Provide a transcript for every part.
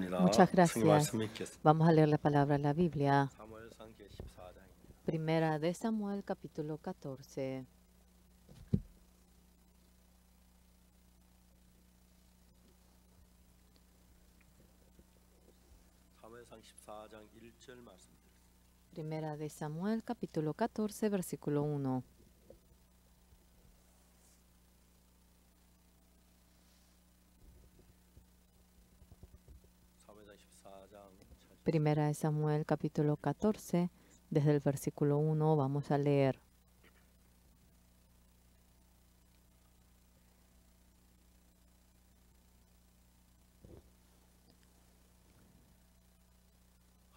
Muchas 승리 gracias. 말씀 읽겠습니다. Vamos a leer la palabra de la Biblia. 사무엘상 14장입니다. Primera de Samuel, capítulo 14. 사무엘상 14장 1절 말씀드립니다. Primera de Samuel, capítulo 14, versículo 1. 사무엘상 14장 Primera de Samuel, capítulo 14, desde el versículo 1 vamos a leer.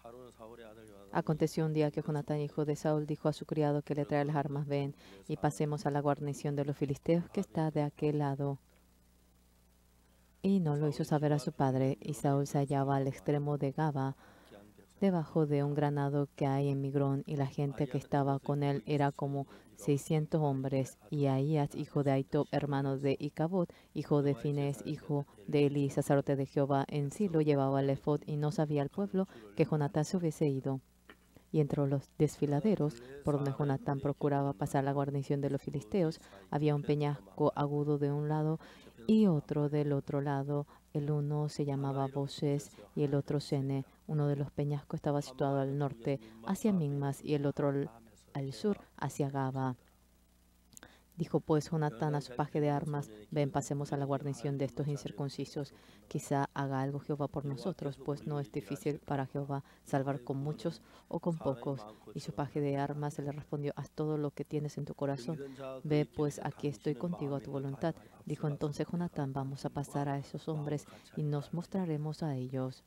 하루는 사울의 아들 요나단이 Aconteció un día que Jonatán, hijo de Saúl, dijo a su criado que le trae las armas: ven y pasemos a la guarnición de los filisteos que está de aquel lado. Y no lo hizo saber a su padre, y Saúl se hallaba al extremo de Gaba, debajo de un granado que hay en Migrón, y la gente que estaba con él era como 600 hombres. Y Ahías, hijo de Ahitob, hermano de Icabod, hijo de Finés, hijo de Eli, sacerdote de Jehová en Silo, llevaba el efod, y no sabía el pueblo que Jonatán se hubiese ido. Y entre los desfiladeros, por donde Jonatán procuraba pasar la guarnición de los filisteos, había un peñasco agudo de un lado y otro del otro lado. El uno se llamaba Boses y el otro Sene. Uno de los peñascos estaba situado al norte, hacia Minmas, y el otro al sur, hacia Gaba. Dijo pues Jonatán a su paje de armas: ven, pasemos a la guarnición de estos incircuncisos. Quizá haga algo Jehová por nosotros, pues no es difícil para Jehová salvar con muchos o con pocos. Y su paje de armas le respondió: haz todo lo que tienes en tu corazón. Ve pues, aquí estoy contigo a tu voluntad. Dijo entonces Jonatán: vamos a pasar a esos hombres y nos mostraremos a ellos.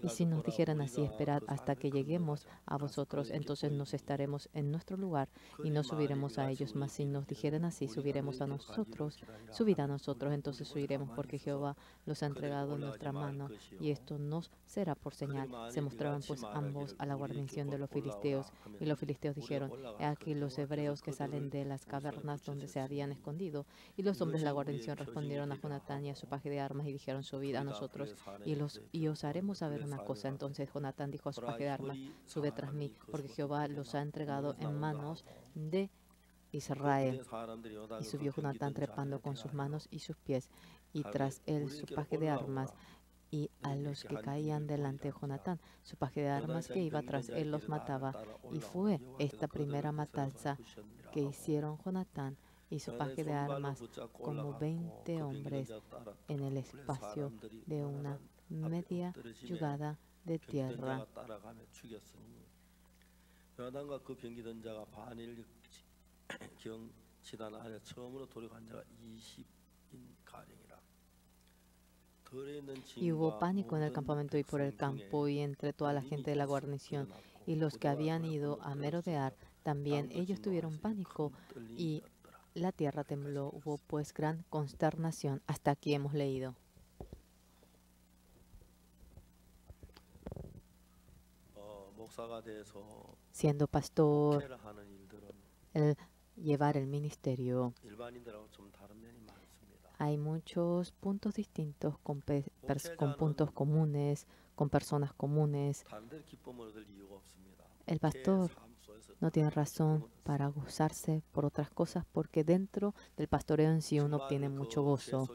Y si nos dijeran así: esperad hasta que lleguemos a vosotros, entonces nos estaremos en nuestro lugar y no subiremos a ellos. Mas si nos dijeran así: subiremos a nosotros, subid a nosotros, entonces subiremos, porque Jehová los ha entregado en nuestra mano, y esto nos será por señal. Se mostraron pues ambos a la guarnición de los filisteos, y los filisteos dijeron: he aquí los hebreos que salen de las cavernas donde se habían escondido. Y los hombres de la guarnición respondieron a Jonatán y a su paje de armas y dijeron: subid a nosotros y os haremos saber una cosa. Entonces Jonatán dijo a su paje de armas: sube tras mí, porque Jehová los ha entregado en manos de Israel. Y subió Jonatán trepando con sus manos y sus pies, y tras él su paje de armas, y a los que caían delante de Jonatán, su paje de armas que iba tras él los mataba. Y fue esta primera matanza que hicieron Jonatán y su paje de armas, como 20 hombres, en el espacio de una media yugada de tierra. 요나단과 그 병기던 자가 반일 경 지단 안에 처음으로 돌이간 자가 20인 가량이라. Y hubo pánico en el campamento y por el campo y entre toda la gente de la guarnición. Y los que habían ido a merodear, también ellos tuvieron pánico, y la tierra tembló. Hubo pues gran consternación. Hasta aquí hemos leído. 목사가 돼서 Siendo pastor, 목회를 하는 일들은 el llevar el ministerio, 일반인들하고 좀 다른 면이 많습니다. hay muchos puntos distintos con puntos comunes, con personas comunes. 다른 데 기쁨을 얻을 이유가 없습니다. El pastor no tiene razón para gozarse por otras cosas, porque dentro del pastoreo en sí uno obtiene mucho gozo.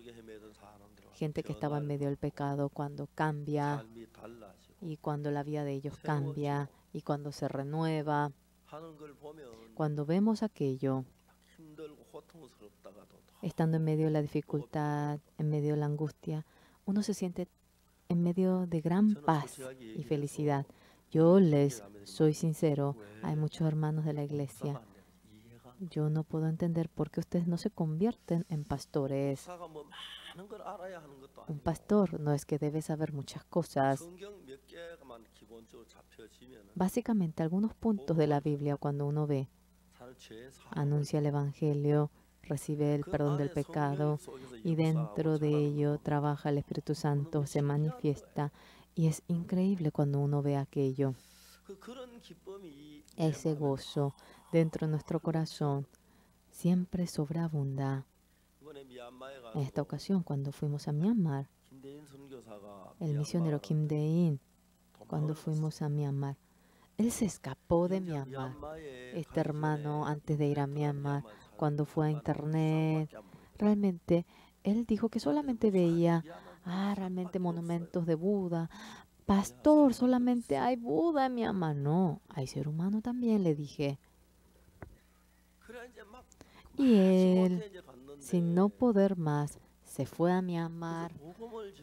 Gente que estaba en medio del pecado, cuando cambia 삶이 달라지고 y cuando la vida de ellos cambia y cuando se renueva, 하는 걸 보면 cuando vemos aquello, 힘들고 고통스럽다가도 estando en medio de la dificultad, en medio de la angustia, uno se siente en medio de gran paz y felicidad. Yo les soy sincero, hay muchos hermanos de la iglesia. Yo no puedo entender por qué ustedes no se convierten en pastores. 목사가 뭐 많은 걸 알아야 하는 것도 Un 아니고 pastor no es que debe saber muchas cosas. 성경 몇 개만 기본적으로 잡혀지면은 Básicamente, algunos puntos de la Biblia, cuando uno ve, 사실 죄 사함을 anuncia el Evangelio, recibe el 그 perdón del 안에 pecado, 성령 속에서 y dentro 역사하고 de 자라는 ello 거 trabaja el Espíritu Santo, se manifiesta, y es increíble cuando uno ve aquello. 그런 기쁨이 내 Ese 마음에 gozo dentro de nuestro corazón siempre sobreabunda. 이번에 미얀마에 En esta 가서 ocasión, cuando fuimos a Myanmar, 김대인 선교사가 el misionero Kim Dae-in, cuando fuimos a Myanmar. Él se escapó de Myanmar. Este hermano, antes de ir a Myanmar, cuando fue a internet, realmente él dijo que solamente veía, realmente monumentos de Buda. Pastor, solamente hay Buda en Myanmar. No, hay ser humano también, le dije. Y él, sin no poder más, se fue a Myanmar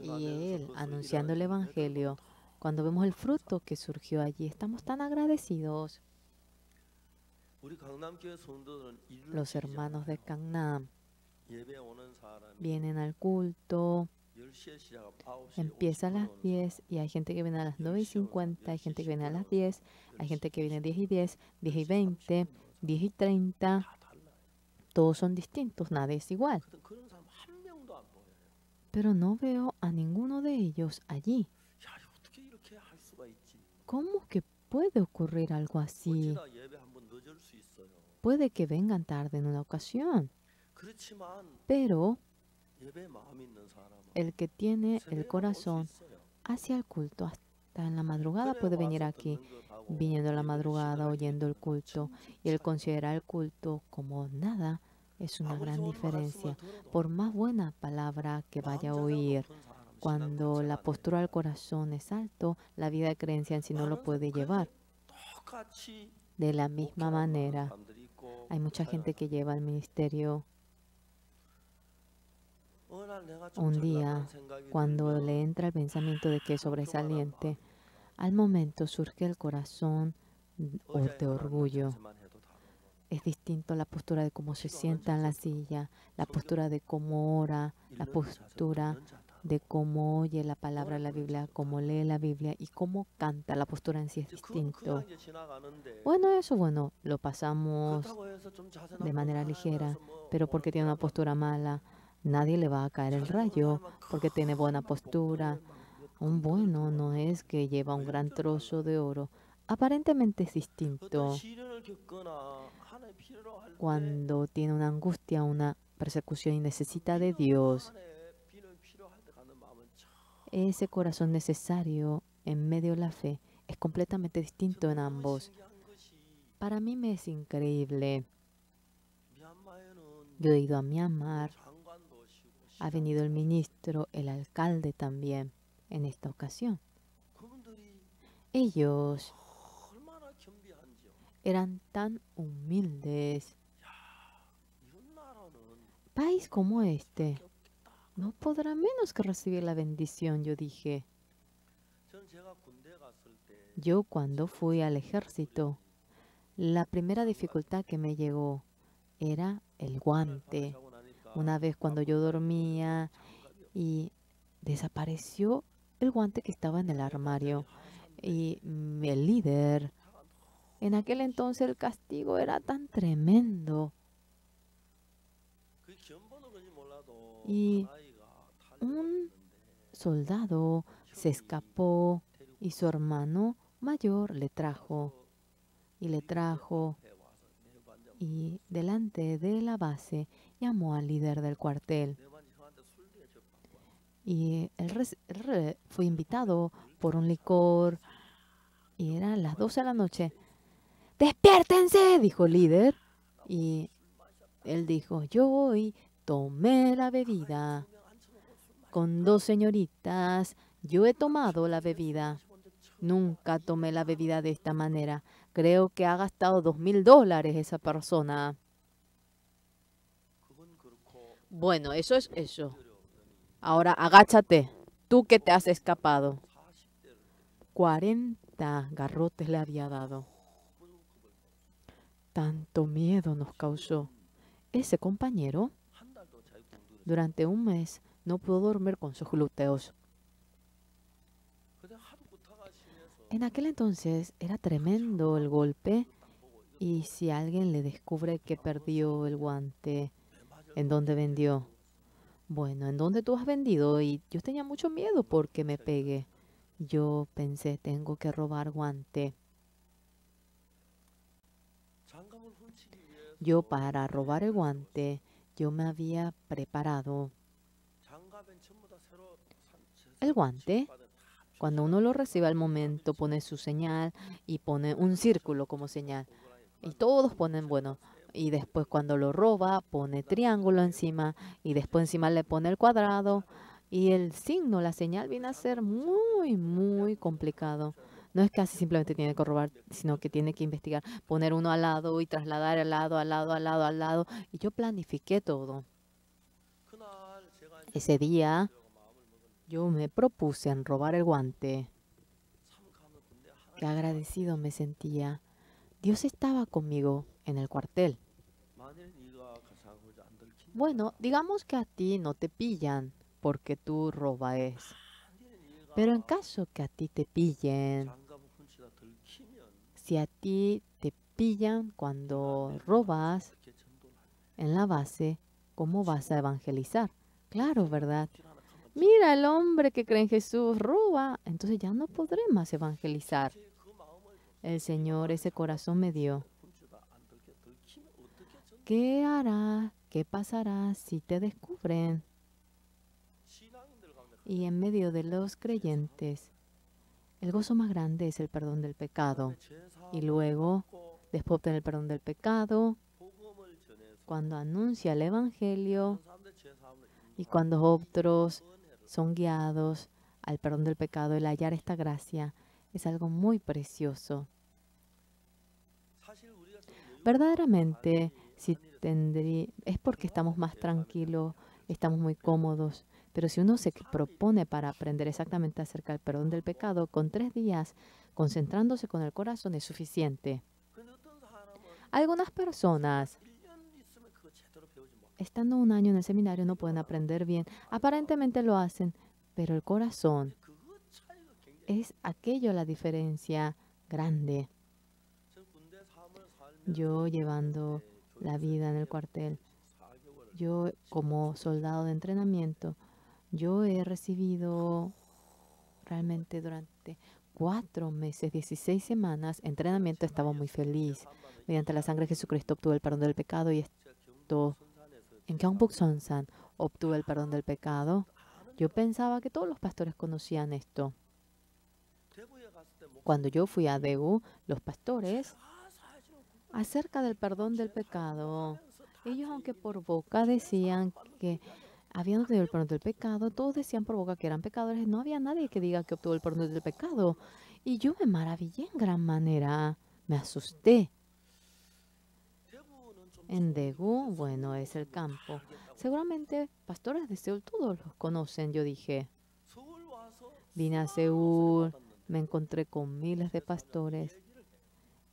y él, anunciando el Evangelio, cuando vemos el fruto que surgió allí, estamos tan agradecidos. Los hermanos de Gangnam vienen al culto, empieza a las 10 y hay gente que viene a las 9:50, hay gente que viene a las 10, hay gente que viene 10:10, 10:20, 10:30. Todos son distintos, nadie es igual. Pero no veo a ninguno de ellos allí. ¿Cómo que puede ocurrir algo así? Puede que vengan tarde en una ocasión, pero el que tiene el corazón hacia el culto hasta en la madrugada puede venir aquí, viniendo a la madrugada, oyendo el culto, y él considera el culto como nada. Es una gran diferencia. Por más buena palabra que vaya a oír, cuando la postura del corazón es alto, la vida de creencia en sí no lo puede llevar. De la misma manera, hay mucha gente que lleva el ministerio. Un día, cuando le entra el pensamiento de que es sobresaliente, al momento surge el corazón de orgullo. Es distinto la postura de cómo se sienta en la silla, la postura de cómo ora, la postura de cómo oye la palabra de la Biblia, cómo lee la Biblia y cómo canta. La postura en sí es distinto. Bueno, eso, lo pasamos de manera ligera, pero porque tiene una postura mala, nadie le va a caer el rayo, porque tiene buena postura. Un bueno no es que lleva un gran trozo de oro. Aparentemente es distinto. Cuando tiene una angustia, una persecución y necesita de Dios, ese corazón necesario en medio de la fe es completamente distinto en ambos. Para mí me es increíble. Yo he ido a Myanmar, ha venido el ministro, el alcalde también en esta ocasión. Ellos eran tan humildes. País como este no podrá menos que recibir la bendición, yo dije. Yo cuando fui al ejército, la primera dificultad que me llegó era el guante. Una vez cuando yo dormía y desapareció el guante que estaba en el armario y el líder, en aquel entonces el castigo era tan tremendo. Y un soldado se escapó y su hermano mayor le trajo y delante de la base llamó al líder del cuartel. Y él fue invitado por un licor y eran las 12 de la noche. ¡Despiértense!, dijo el líder. Y él dijo, yo hoy tomé la bebida con 2 señoritas. Yo he tomado la bebida. Nunca tomé la bebida de esta manera. Creo que ha gastado $2,000 esa persona. Bueno, eso es eso. Ahora agáchate. Tú que te has escapado. 40 garrotes le había dado. Tanto miedo nos causó. Ese compañero, durante un mes, no pudo dormir con sus glúteos. En aquel entonces era tremendo el golpe. Y si alguien le descubre que perdió el guante, ¿en dónde vendió? Bueno, ¿en dónde tú has vendido? Y yo tenía mucho miedo porque me pegue. Yo pensé, tengo que robar guante. Yo para robar el guante, yo me había preparado. El guante, cuando uno lo recibe al momento, pone su señal y pone un círculo como señal. Y todos ponen, bueno, y después cuando lo roba, pone triángulo encima y después encima le pone el cuadrado y el signo, la señal viene a ser muy, muy complicado. No es que así simplemente tiene que robar, sino que tiene que investigar, poner uno al lado y trasladar al lado, al lado, al lado, al lado. Y yo planifiqué todo. 그날 제가 이제 Ese día 하려고 마음을 먹은 yo me propuse en robar el guante. 참 감사한데 Qué 하나님 agradecido me sentía. Dios estaba conmigo en el cuartel. 만일 네가 가상을 안 들킨다. Bueno, digamos que a ti no te pillan porque tú robas. 만일 Pero en 네가 caso que a ti te pillen, 장갑 훔치다 들키면 si a ti te pillan cuando robas 어떻게 전도를 할래? en la base, ¿cómo vas a evangelizar? Claro, ¿verdad? 길 하나 가면 Mira, el hombre que cree en Jesús roba, entonces ya no podré más evangelizar. 제 그 마음을 El Señor ese corazón me dio. 훔치다 안 들키면 어떻게 전도? ¿Qué hará? ¿Qué pasará si te descubren? 신앙인들 가운데 Y en medio de los creyentes, el gozo más grande es el perdón del pecado. Y luego, después de obtener el perdón del pecado, 복음을 전해서 cuando anuncia el Evangelio 사람들 제사함을 y cuando otros son guiados al perdón del pecado, el hallar esta gracia es algo muy precioso. 사실 우리가 좀 여유가 Verdaderamente, si es porque estamos más tranquilos, estamos muy cómodos. Pero si uno se propone para aprender exactamente acerca del perdón del pecado, con 3 días, concentrándose con el corazón, es suficiente. 근데 어떤 사람은 Algunas personas, 1년 있으면 그거 제대로 배우지 못. estando un año en el seminario, no pueden aprender bien. Aparentemente lo hacen, pero el corazón 그거 차이가 굉장히. es aquello la diferencia grande. 전 군대 삶을 살면서 Yo llevando la vida en el cuartel, 4개월을 yo como soldado de entrenamiento, yo he recibido realmente durante 4 meses, 16 semanas, entrenamiento, estaba muy feliz. Mediante la sangre de Jesucristo obtuve el perdón del pecado y esto en Gyeongbuk-Sonsan obtuve el perdón del pecado. Yo pensaba que todos los pastores conocían esto. 대구에 갔을 때 목 Cuando yo fui a Daegu, los pastores, acerca del perdón del pecado, ellos aunque por boca decían que habían obtenido el perdón del pecado, todos decían por boca que eran pecadores, no había nadie que diga que obtuvo el perdón del pecado. Y yo me maravillé en gran manera, me asusté. 대구는 좀 En Daegu, bueno, es el campo. Seguramente pastores de Seúl todos los conocen, yo dije. 서울 와서 Vine a Seúl, me encontré con miles de pastores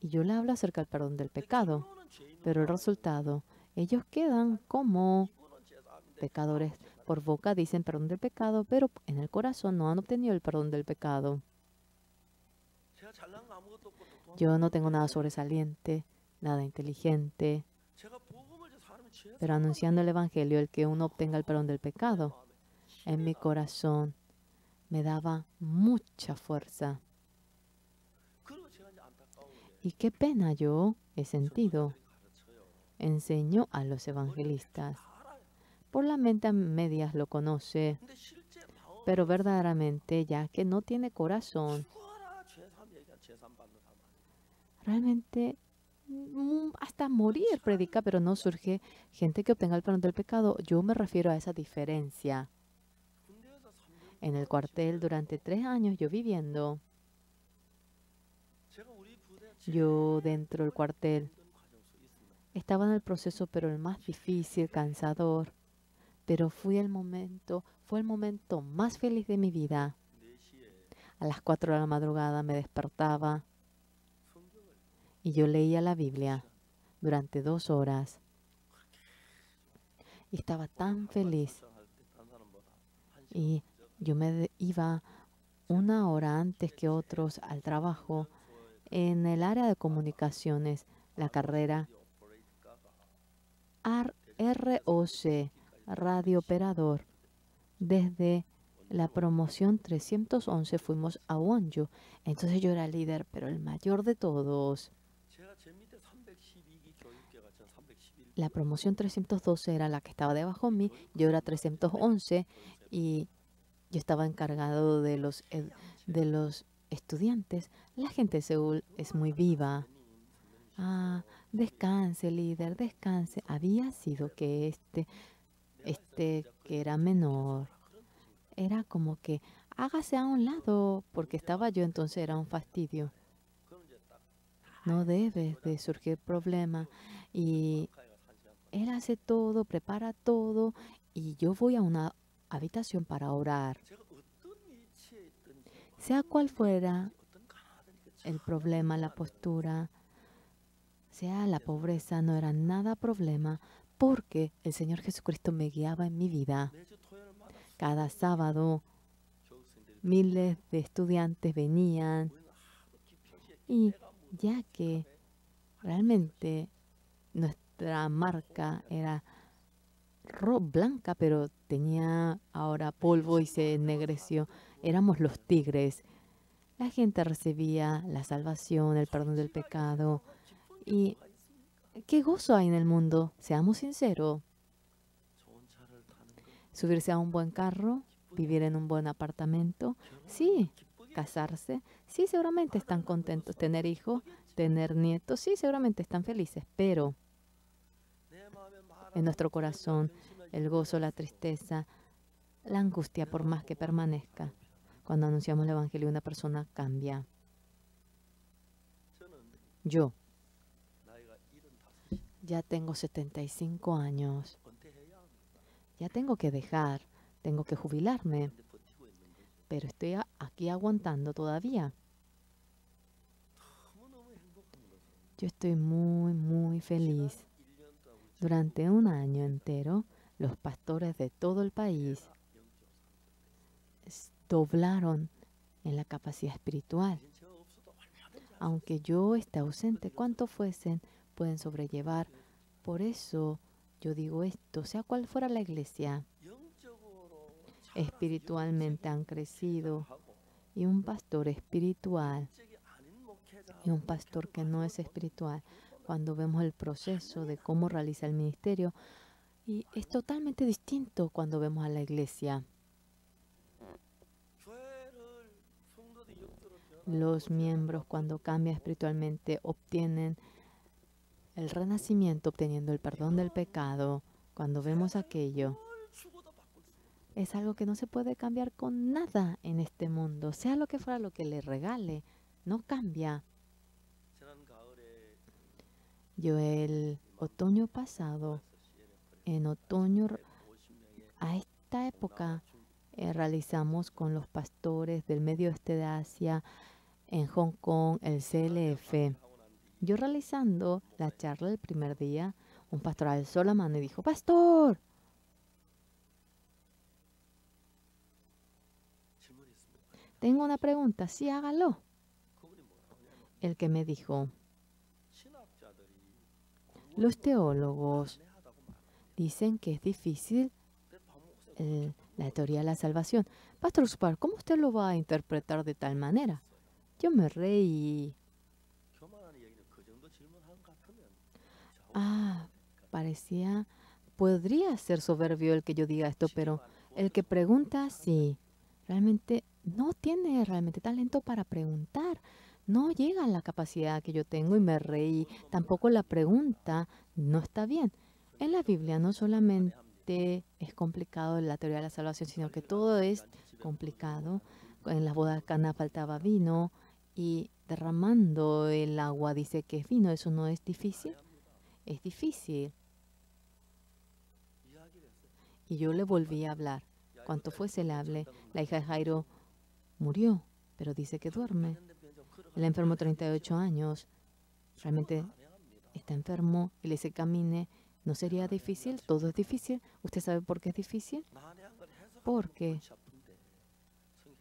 y yo le hablo acerca del perdón del pecado. 결론은 죄인은 Pero el resultado, ellos quedan como 이분은 제사함인데 pecadores. Por boca dicen perdón del pecado, pero en el corazón no han obtenido el perdón del pecado. 제가 잘난 거 아무것도 없고 똑똑한 Yo no tengo nada sobresaliente, nada inteligente, 제가 복음을 저 사람이 죄 pero anunciando el Evangelio, el que uno obtenga el perdón del pecado, en mi corazón me daba mucha fuerza. 그리고 제가 이제 안타까운 게 Y qué pena yo he sentido. 가르쳐요. Enseño a los evangelistas. 다 알아요. Por la mente a medias lo conoce, 근데 실제 마음 pero verdaderamente ya que no tiene corazón, 죽어라 죄삼 얘기한 죄삼 받는 사람 아니에요. realmente hasta morir predica, pero no surge gente que obtenga el perdón del pecado. Yo me refiero a esa diferencia. 군대에서 3년 En el cuartel durante 3 años yo viviendo, 제가 우리 부대 yo dentro del cuartel 힘든 과정 속에 있습니다. estaba en el proceso, pero el más difícil, cansador. Pero fue el momento más feliz de mi vida. 4시에 A las 4 de la madrugada me despertaba 성경을 y yo leía la Biblia durante 2 horas. Y estaba tan feliz. 할 때 다른 사람보다 한 시간 Y yo iba 1 hora antes que otros al trabajo en el área de comunicaciones, la carrera ROC, radio operador. Desde la promoción 311 fuimos a Wonju. Entonces yo era el líder, pero el mayor de todos. 제가 제 밑에 312기 교육계가 전 311. La promoción 312 era la que estaba debajo de mí, yo era 311 y yo estaba encargado de los estudiantes. La gente de Seúl es muy viva. Ah, descanse, líder, descanse. Había sido que que era menor, era como que hágase a un lado, porque estaba yo, entonces era un fastidio. No debe de surgir problema. Y él hace todo, prepara todo, y yo voy a una habitación para orar. Sea cual fuera el problema, la postura, sea la pobreza, no era nada problema, porque el Señor Jesucristo me guiaba en mi vida. Cada sábado miles de estudiantes venían, y ya que realmente nuestra marca era blanca, pero tenía ahora polvo y se ennegreció, éramos los tigres. La gente recibía la salvación, el perdón del pecado. ¿Y qué gozo hay en el mundo? Seamos sinceros. Subirse a un buen carro, vivir en un buen apartamento, sí. Casarse, sí, seguramente están contentos. Tener hijos, tener nietos, sí, seguramente están felices. Pero en nuestro corazón, el gozo, la tristeza, la angustia, por más que permanezca, cuando anunciamos el Evangelio, una persona cambia. Yo ya tengo 75 años. Ya tengo que dejar, tengo que jubilarme, pero estoy aquí aguantando todavía. Yo estoy muy, muy feliz. Durante un año entero, los pastores de todo el país doblaron en la capacidad espiritual. Aunque yo esté ausente, cuanto fuesen, pueden sobrellevar. Por eso yo digo esto, sea cual fuera la iglesia, espiritualmente han crecido, y un pastor espiritual y un pastor que no es espiritual, cuando vemos el proceso de cómo realiza el ministerio, y es totalmente distinto cuando vemos a la iglesia. Los miembros, cuando cambian espiritualmente, obtienen el renacimiento, obteniendo el perdón del pecado. Cuando vemos aquello, es algo que no se puede cambiar con nada en este mundo. Sea lo que fuera lo que le regale, no cambia. Yo el otoño pasado, en otoño, a esta época, realizamos con los pastores del Medio Oeste de Asia, en Hong Kong, el CLF. Yo realizando la charla el primer día, un pastor alzó la mano y dijo, ¡Pastor! Tengo una pregunta. Sí, hágalo. El que me dijo, los teólogos dicen que es difícil la teoría de la salvación. Pastor Spar, ¿cómo usted lo va a interpretar de tal manera? Yo me reí. Parecía, podría ser soberbio el que yo diga esto, pero el que pregunta, sí, realmente no tiene realmente talento para preguntar. No llega a la capacidad que yo tengo, y me reí. Tampoco la pregunta no está bien. En la Biblia no solamente es complicado la teoría de la salvación, sino que todo es complicado. En las bodas de Caná faltaba vino, y derramando el agua dice que es vino. ¿Eso no es difícil? Es difícil. Y yo le volví a hablar. Cuanto fuese le hablé. La hija de Jairo murió, pero dice que duerme. Él enfermó 38 años. Realmente está enfermo, y le dice camine. ¿No sería difícil? Todo es difícil. ¿Usted sabe por qué es difícil? Porque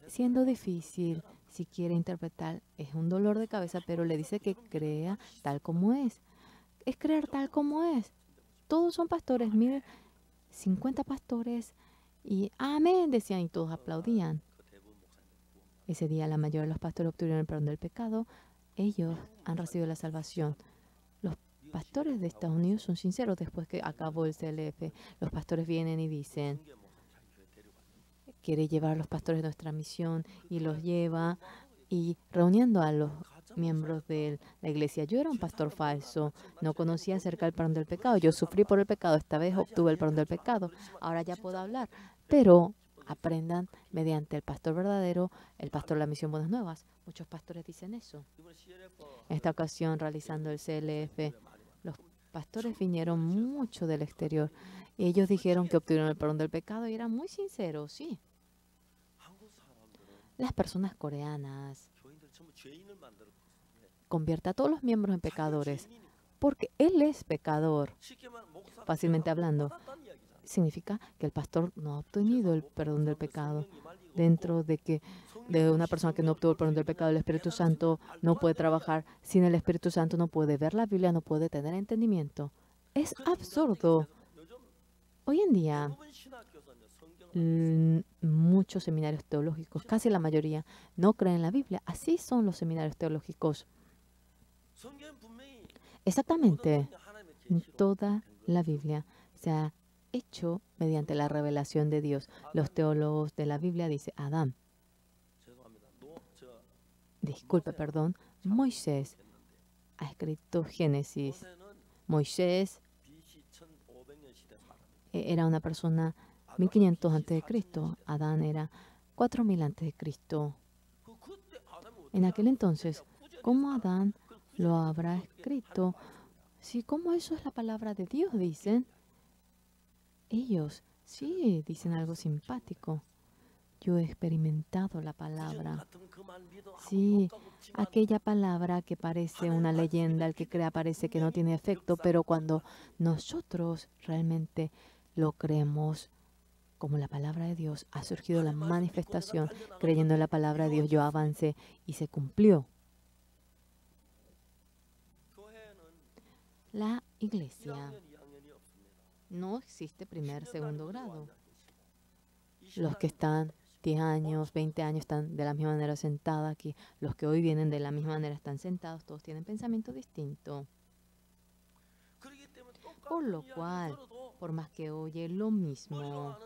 siendo difícil, si quiere interpretar, es un dolor de cabeza, pero le dice que crea tal como es. Es creer tal como es. Todos son pastores. Miren, 50 pastores, y amén decían, y todos aplaudían. Ese día la mayoría de los pastores obtuvieron el perdón del pecado. Ellos han recibido la salvación. Los pastores de Estados Unidos son sinceros. Después que acabó el CLF, los pastores vienen y dicen, quiere llevar a los pastores de nuestra misión y los lleva y reuniendo a los miembros de la iglesia. Yo era un pastor falso, no conocía acerca del perdón del pecado. Yo sufrí por el pecado, esta vez obtuve el perdón del pecado. Ahora ya puedo hablar, pero aprendan mediante el pastor verdadero, el pastor de la misión Buenas Nuevas. Muchos pastores dicen eso. En esta ocasión, realizando el CLF, los pastores vinieron mucho del exterior y ellos dijeron que obtuvieron el perdón del pecado y eran muy sinceros, sí. Las personas coreanas convierten a todos los miembros en pecadores porque él es pecador. Fácilmente hablando, significa que el pastor no ha obtenido el perdón del pecado. Dentro de una persona que no obtuvo el perdón del pecado, el Espíritu Santo no puede trabajar. Sin el Espíritu Santo no puede ver la Biblia, no puede tener entendimiento. Es absurdo. Hoy en día, muchos seminarios teológicos, casi la mayoría, no creen en la Biblia. Así son los seminarios teológicos. Exactamente, en toda la Biblia se ha hecho mediante la revelación de Dios. Los teólogos de la Biblia dicen, Adán, disculpe, perdón, Moisés ha escrito Génesis. Moisés era una persona 1500 antes de Cristo. Adán era 4000 antes de Cristo. En aquel entonces, ¿cómo Adán lo habrá escrito? Sí, ¿cómo eso es la palabra de Dios? Dicen. Ellos, sí, dicen algo simpático. Yo he experimentado la palabra. Sí, aquella palabra que parece una leyenda, el que crea parece que no tiene efecto, pero cuando nosotros realmente lo creemos como la palabra de Dios, ha surgido la manifestación. Creyendo en la palabra de Dios, yo avancé y se cumplió. La iglesia no existe primer, segundo grado. Los que están 10 años, 20 años están de la misma manera sentados aquí. Los que hoy vienen de la misma manera están sentados. Todos tienen pensamiento distinto. Por lo cual, por más que oye lo mismo,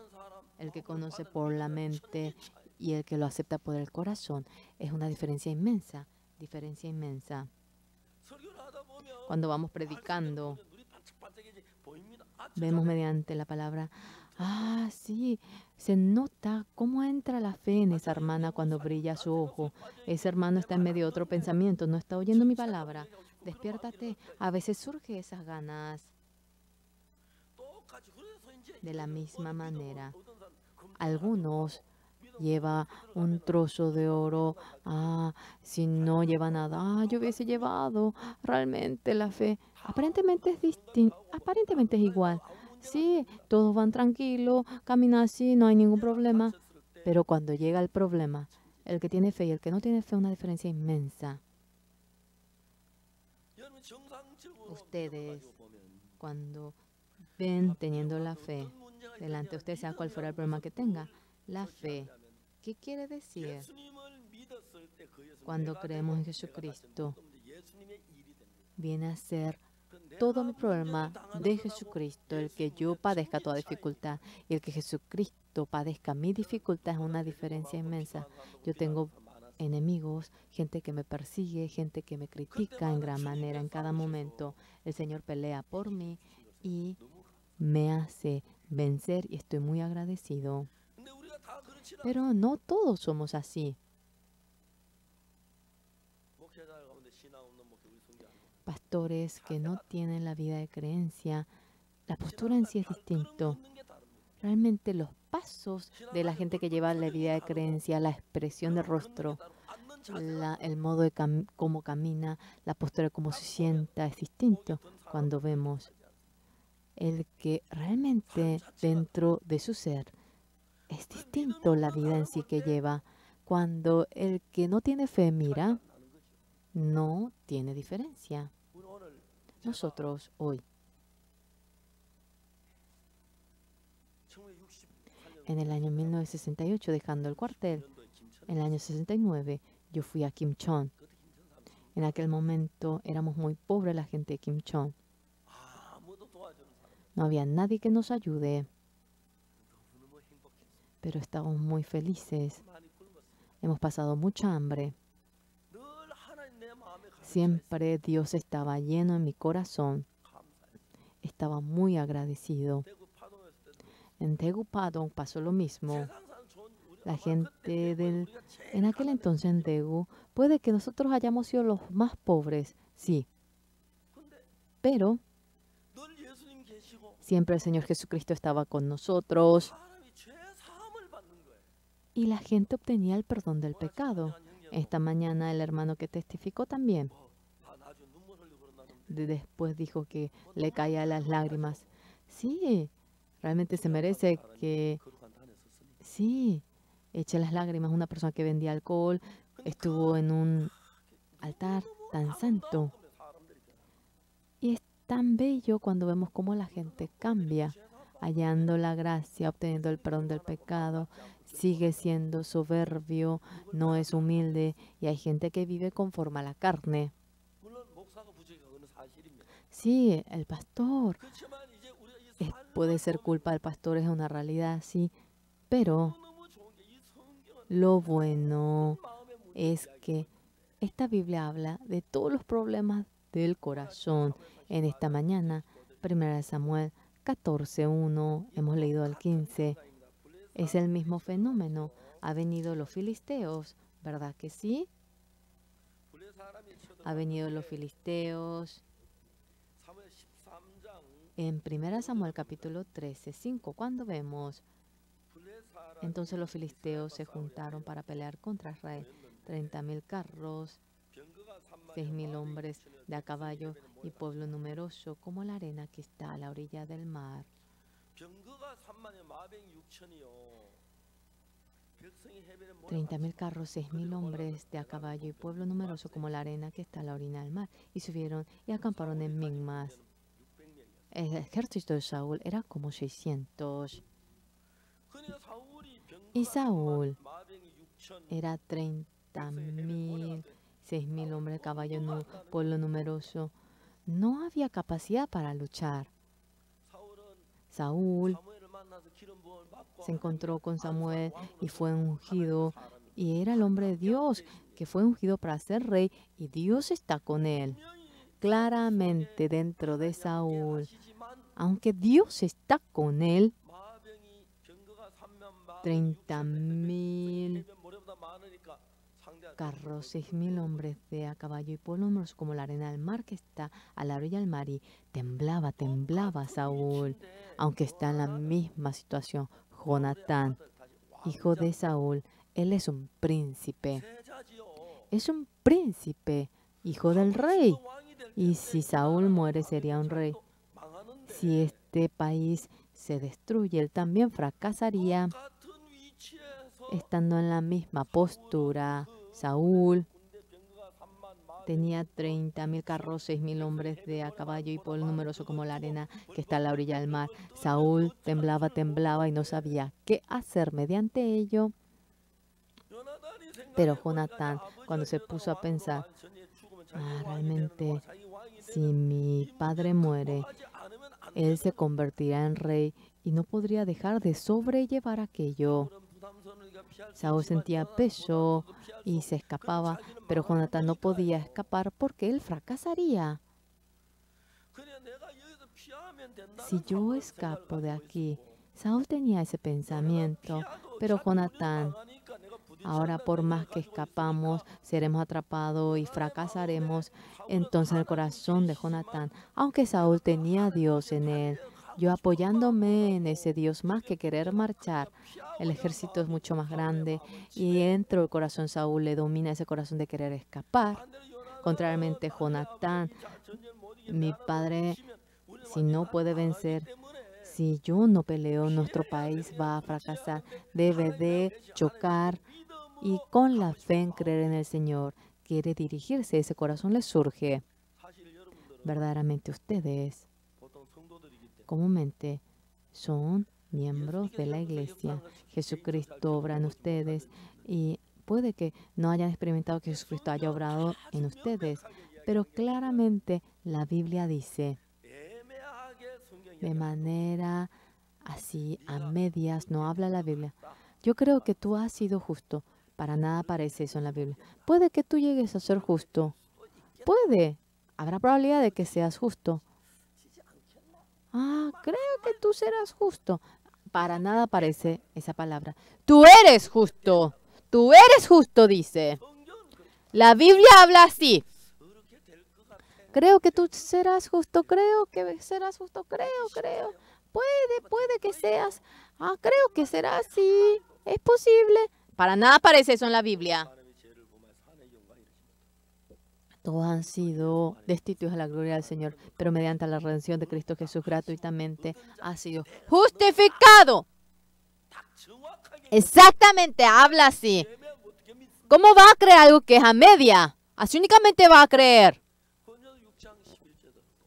el que conoce por la mente y el que lo acepta por el corazón, es una diferencia inmensa. Diferencia inmensa. Cuando vamos predicando, vemos mediante la palabra, sí, se nota cómo entra la fe en esa hermana cuando brilla su ojo. Ese hermano está en medio de otro pensamiento, no está oyendo mi palabra. Despiértate. A veces surge esas ganas. De la misma manera, algunos lleva un trozo de oro, si no lleva nada, yo hubiese llevado. Realmente la fe aparentemente es distinta, aparentemente es igual. Sí, todos van tranquilos, caminan así, no hay ningún problema. Pero cuando llega el problema, el que tiene fe y el que no tiene fe, una diferencia inmensa. Ustedes, cuando ven teniendo la fe delante de usted, sea cual fuera el problema que tenga, la fe, ¿qué quiere decir? Cuando creemos en Jesucristo, viene a ser todo mi problema de Jesucristo, el que yo padezca toda dificultad y el que Jesucristo padezca mi dificultad es una diferencia inmensa. Yo tengo enemigos, gente que me persigue, gente que me critica en gran manera en cada momento. El Señor pelea por mí y me hace vencer y estoy muy agradecido. Pero no todos somos así. Pastores que no tienen la vida de creencia, la postura en sí es distinto. Realmente los pasos de la gente que lleva la vida de creencia, la expresión del rostro, el modo de cómo camina, la postura de cómo se sienta, es distinto cuando vemos el que realmente dentro de su ser es distinto la vida en sí que lleva. Cuando el que no tiene fe mira, no tiene diferencia. Nosotros hoy, en el año 1968, dejando el cuartel, en el año 69, yo fui a Kim Chon. En aquel momento éramos muy pobres la gente de Kim Chon. No había nadie que nos ayude. pero estamos muy felices. 많이 굶었어요. Hemos pasado mucha hambre. 늘 하나님 내 마음에 가득 차 있어요. Siempre Dios estaba lleno en mi corazón. 감사해요. Estaba muy agradecido. 대구 파동했을 때도 En Daegu Padong pasó lo mismo. 세상산 좋은 우리 La 아마 gente 그때 대구에 del, 우리가 제일 en aquel 가난했어요. entonces en Daegu, puede que nosotros hayamos sido los más pobres, sí, 근데 pero 늘 예수님 계시고 siempre el Señor Jesucristo estaba con nosotros 사람이 죄 사함을 받는 거예요. y la gente obtenía el perdón del 오늘 pecado. 선교한 형제도 Esta mañana el hermano que testificó también, 다 나중에 눈물 흘리고 그런다는데 después dijo que le caían las lágrimas. Sí, realmente se merece que, 거룩한 단에 섰으니까. sí, eche las lágrimas. Una persona que vendía alcohol estuvo en un altar tan santo. 사람들이 변하고. Y es tan bello cuando vemos cómo la gente cambia, hallando la gracia, obteniendo el perdón del pecado, sigue siendo soberbio, no es humilde, y hay gente que vive conforme a la carne. 물론 목사가 부족해가 그건 사실입니다. Sí, el pastor, 그렇지만 이제 우리가 이 puede ser culpa del pastor, es una realidad, sí, pero 너무 좋은 게 이 성경은 lo bueno 마음의 문제 es que esta Biblia habla de todos los problemas del corazón. En esta mañana, 1 Samuel 14:1, hemos leído al 15, es el mismo fenómeno. Ha venido los filisteos, ¿verdad que sí? 불의 사람이 쳐들어가는데 Ha venido los filisteos. 사무엘 13장 En 1 Samuel capítulo 13:5, cuando vemos, 불의 사람이 entonces los filisteos se juntaron para pelear contra Israel. 30,000 carros, 병거가 3만 6,000 hombres de a caballo y pueblo numeroso como la arena que está a la orilla del mar. 병거가 3만에 마병 6천이요. 백성이 해변에 30,000 carros, 6,000 hombres de a caballo y pueblo numeroso como la arena que está a la orilla del mar. Y subieron y acamparon en Migmas. 600명이었어요. El ejército de Saúl era como 600. 그러니까 사울이 Y 병거가 Saúl 3만, 마병이 6천. era 30,000, 6,000 hombres de caballo, pueblo numeroso. No había capacidad para luchar. 사울은 Saúl 사무엘을 만나서 기름 부음을 받고 se encontró con Samuel y 왕으로서 fue ungido. 하나님의 사람이 Y era el hombre de Dios que fue ungido para ser rey y Dios está con él. 분명히 Claramente dentro de Saúl, 하시지만 aunque Dios está con él, 마병이 병거가 3만 마병 30,000 해변 모래보다 많으니까 상대할 carros, 6,000 hombres de a caballo y pueblo numeroso como la arena del mar que está a la orilla del mar. Y temblaba, temblaba Saúl, aunque está en la misma situación. Jonatán, hijo de Saúl, él es un príncipe. Es un príncipe, hijo del rey. Y si Saúl muere, sería un rey. Si este país se destruye, él también fracasaría. Estando en la misma postura, Saúl tenía 30,000 carros, 6,000 hombres de a caballo y pueblo numeroso como la arena que está a la orilla del mar. Saúl temblaba, temblaba y no sabía qué hacer mediante ello. Pero Jonatán, cuando se puso a pensar, realmente, si mi padre muere, él se convertirá en rey y no podría dejar de sobrellevar aquello. Saúl sentía peso y se escapaba, pero Jonatán no podía escapar porque él fracasaría. Si yo escapo de aquí, Saúl tenía ese pensamiento, pero Jonatán, ahora por más que escapamos, seremos atrapados y fracasaremos. Entonces en el corazón de Jonatán, aunque Saúl tenía a Dios en él, yo apoyándome en ese Dios más que querer marchar, el ejército es mucho más grande y dentro del corazón Saúl le domina ese corazón de querer escapar. Contrariamente Jonatán, mi padre, si no puede vencer, si yo no peleo, nuestro país va a fracasar. Debe de chocar y con la fe en creer en el Señor, quiere dirigirse, ese corazón le surge. Verdaderamente ustedes comúnmente son miembros de la iglesia. Jesucristo obra en ustedes y puede que no hayan experimentado que Jesucristo haya obrado en ustedes, pero claramente la Biblia dice, de manera así a medias, no habla la Biblia. yo creo que tú has sido justo. Para nada aparece eso en la Biblia. Puede que tú llegues a ser justo. Puede. Habrá probabilidad de que seas justo. Ah, creo que tú serás justo. Para nada aparece esa palabra. Tú eres justo. Tú eres justo, dice. La Biblia habla así. Creo que tú serás justo. Creo que serás justo. Creo. Puede que seas. Ah, creo que será así. Es posible. Para nada aparece eso en la Biblia. Todos han sido destituidos de la gloria del Señor, pero mediante la redención de Cristo Jesús gratuitamente ha sido justificado. Exactamente, habla así. ¿Cómo va a creer algo que es a media? Así únicamente va a creer.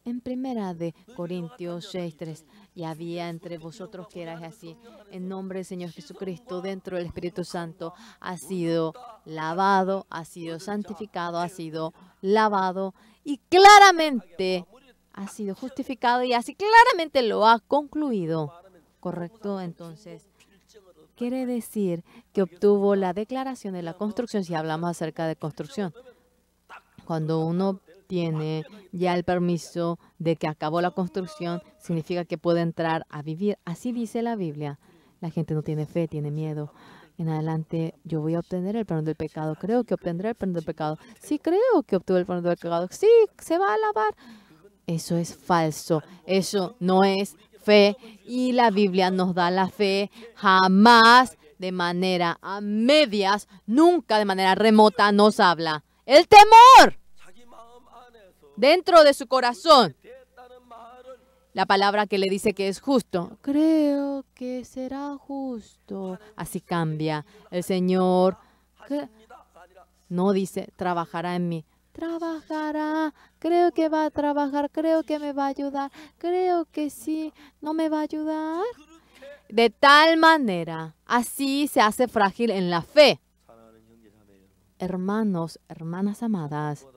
En primera de Corintios 6:3, y había entre vosotros que erais así, en nombre del Señor Jesucristo, dentro del Espíritu Santo, ha sido lavado, ha sido santificado, ha sido lavado y claramente ha sido justificado y así claramente lo ha concluido. ¿Correcto? Entonces, quiere decir que obtuvo la declaración de la construcción, si hablamos acerca de construcción. Cuando uno tiene ya el permiso de que acabó la construcción, significa que puede entrar a vivir. Así dice la Biblia. La gente no tiene fe, tiene miedo. En adelante yo voy a obtener el perdón del pecado. Creo que obtendré el perdón del pecado. Sí, creo que obtuve el perdón del pecado. Sí, se va a lavar. Eso es falso. Eso no es fe. Y la Biblia nos da la fe jamás de manera a medias, nunca de manera remota nos habla. El temor dentro de su corazón. La palabra que le dice que es justo. Creo que será justo. Así cambia. El Señor no dice, trabajará en mí. Trabajará. Creo que va a trabajar. Creo que me va a ayudar. Creo que sí. ¿No me va a ayudar? De tal manera, así se hace frágil en la fe. Hermanos, hermanas amadas,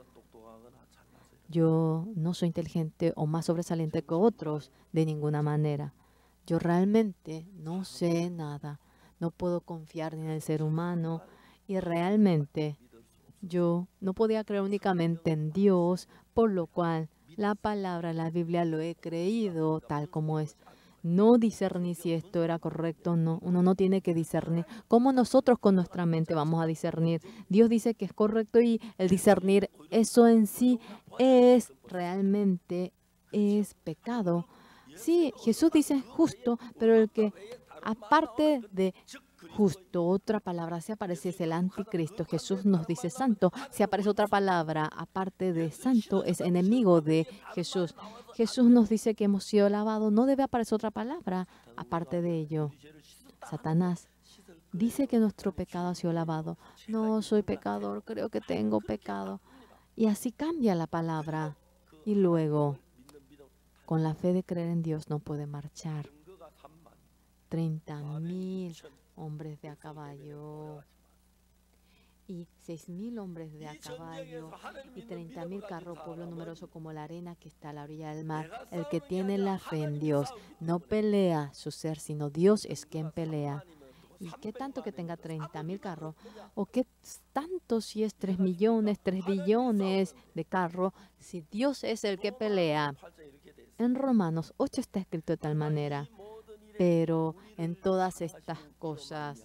yo no soy inteligente o más sobresaliente que otros de ninguna manera. Yo realmente no sé nada. No puedo confiar ni en el ser humano. Y realmente yo no podía creer únicamente en Dios, por lo cual la palabra, la Biblia, lo he creído tal como es. No discernir si esto era correcto o no. Uno no tiene que discernir. ¿Cómo nosotros con nuestra mente vamos a discernir? Dios dice que es correcto y el discernir eso en sí es realmente es pecado. Sí, Jesús dice justo, pero el que aparte de justo, otra palabra, si aparece es el anticristo. Jesús nos dice santo. Si aparece otra palabra aparte de santo, es enemigo de Jesús. Jesús nos dice que hemos sido lavados. No debe aparecer otra palabra aparte de ello. Satanás dice que nuestro pecado ha sido lavado. No, soy pecador, creo que tengo pecado. Y así cambia la palabra. Y luego, con la fe de creer en Dios, no puede marchar. 30,000 hombres de a caballo y 6,000 hombres de a caballo y 30,000 carros, pueblo numeroso como la arena que está a la orilla del mar. El que tiene la fe en Dios no pelea su ser, sino Dios es quien pelea. ¿Y qué tanto que tenga 30,000 carros? ¿O qué tanto si es 3 millones, 3 billones de carros? Si Dios es el que pelea. En Romanos 8 está escrito de tal manera. Pero en todas estas cosas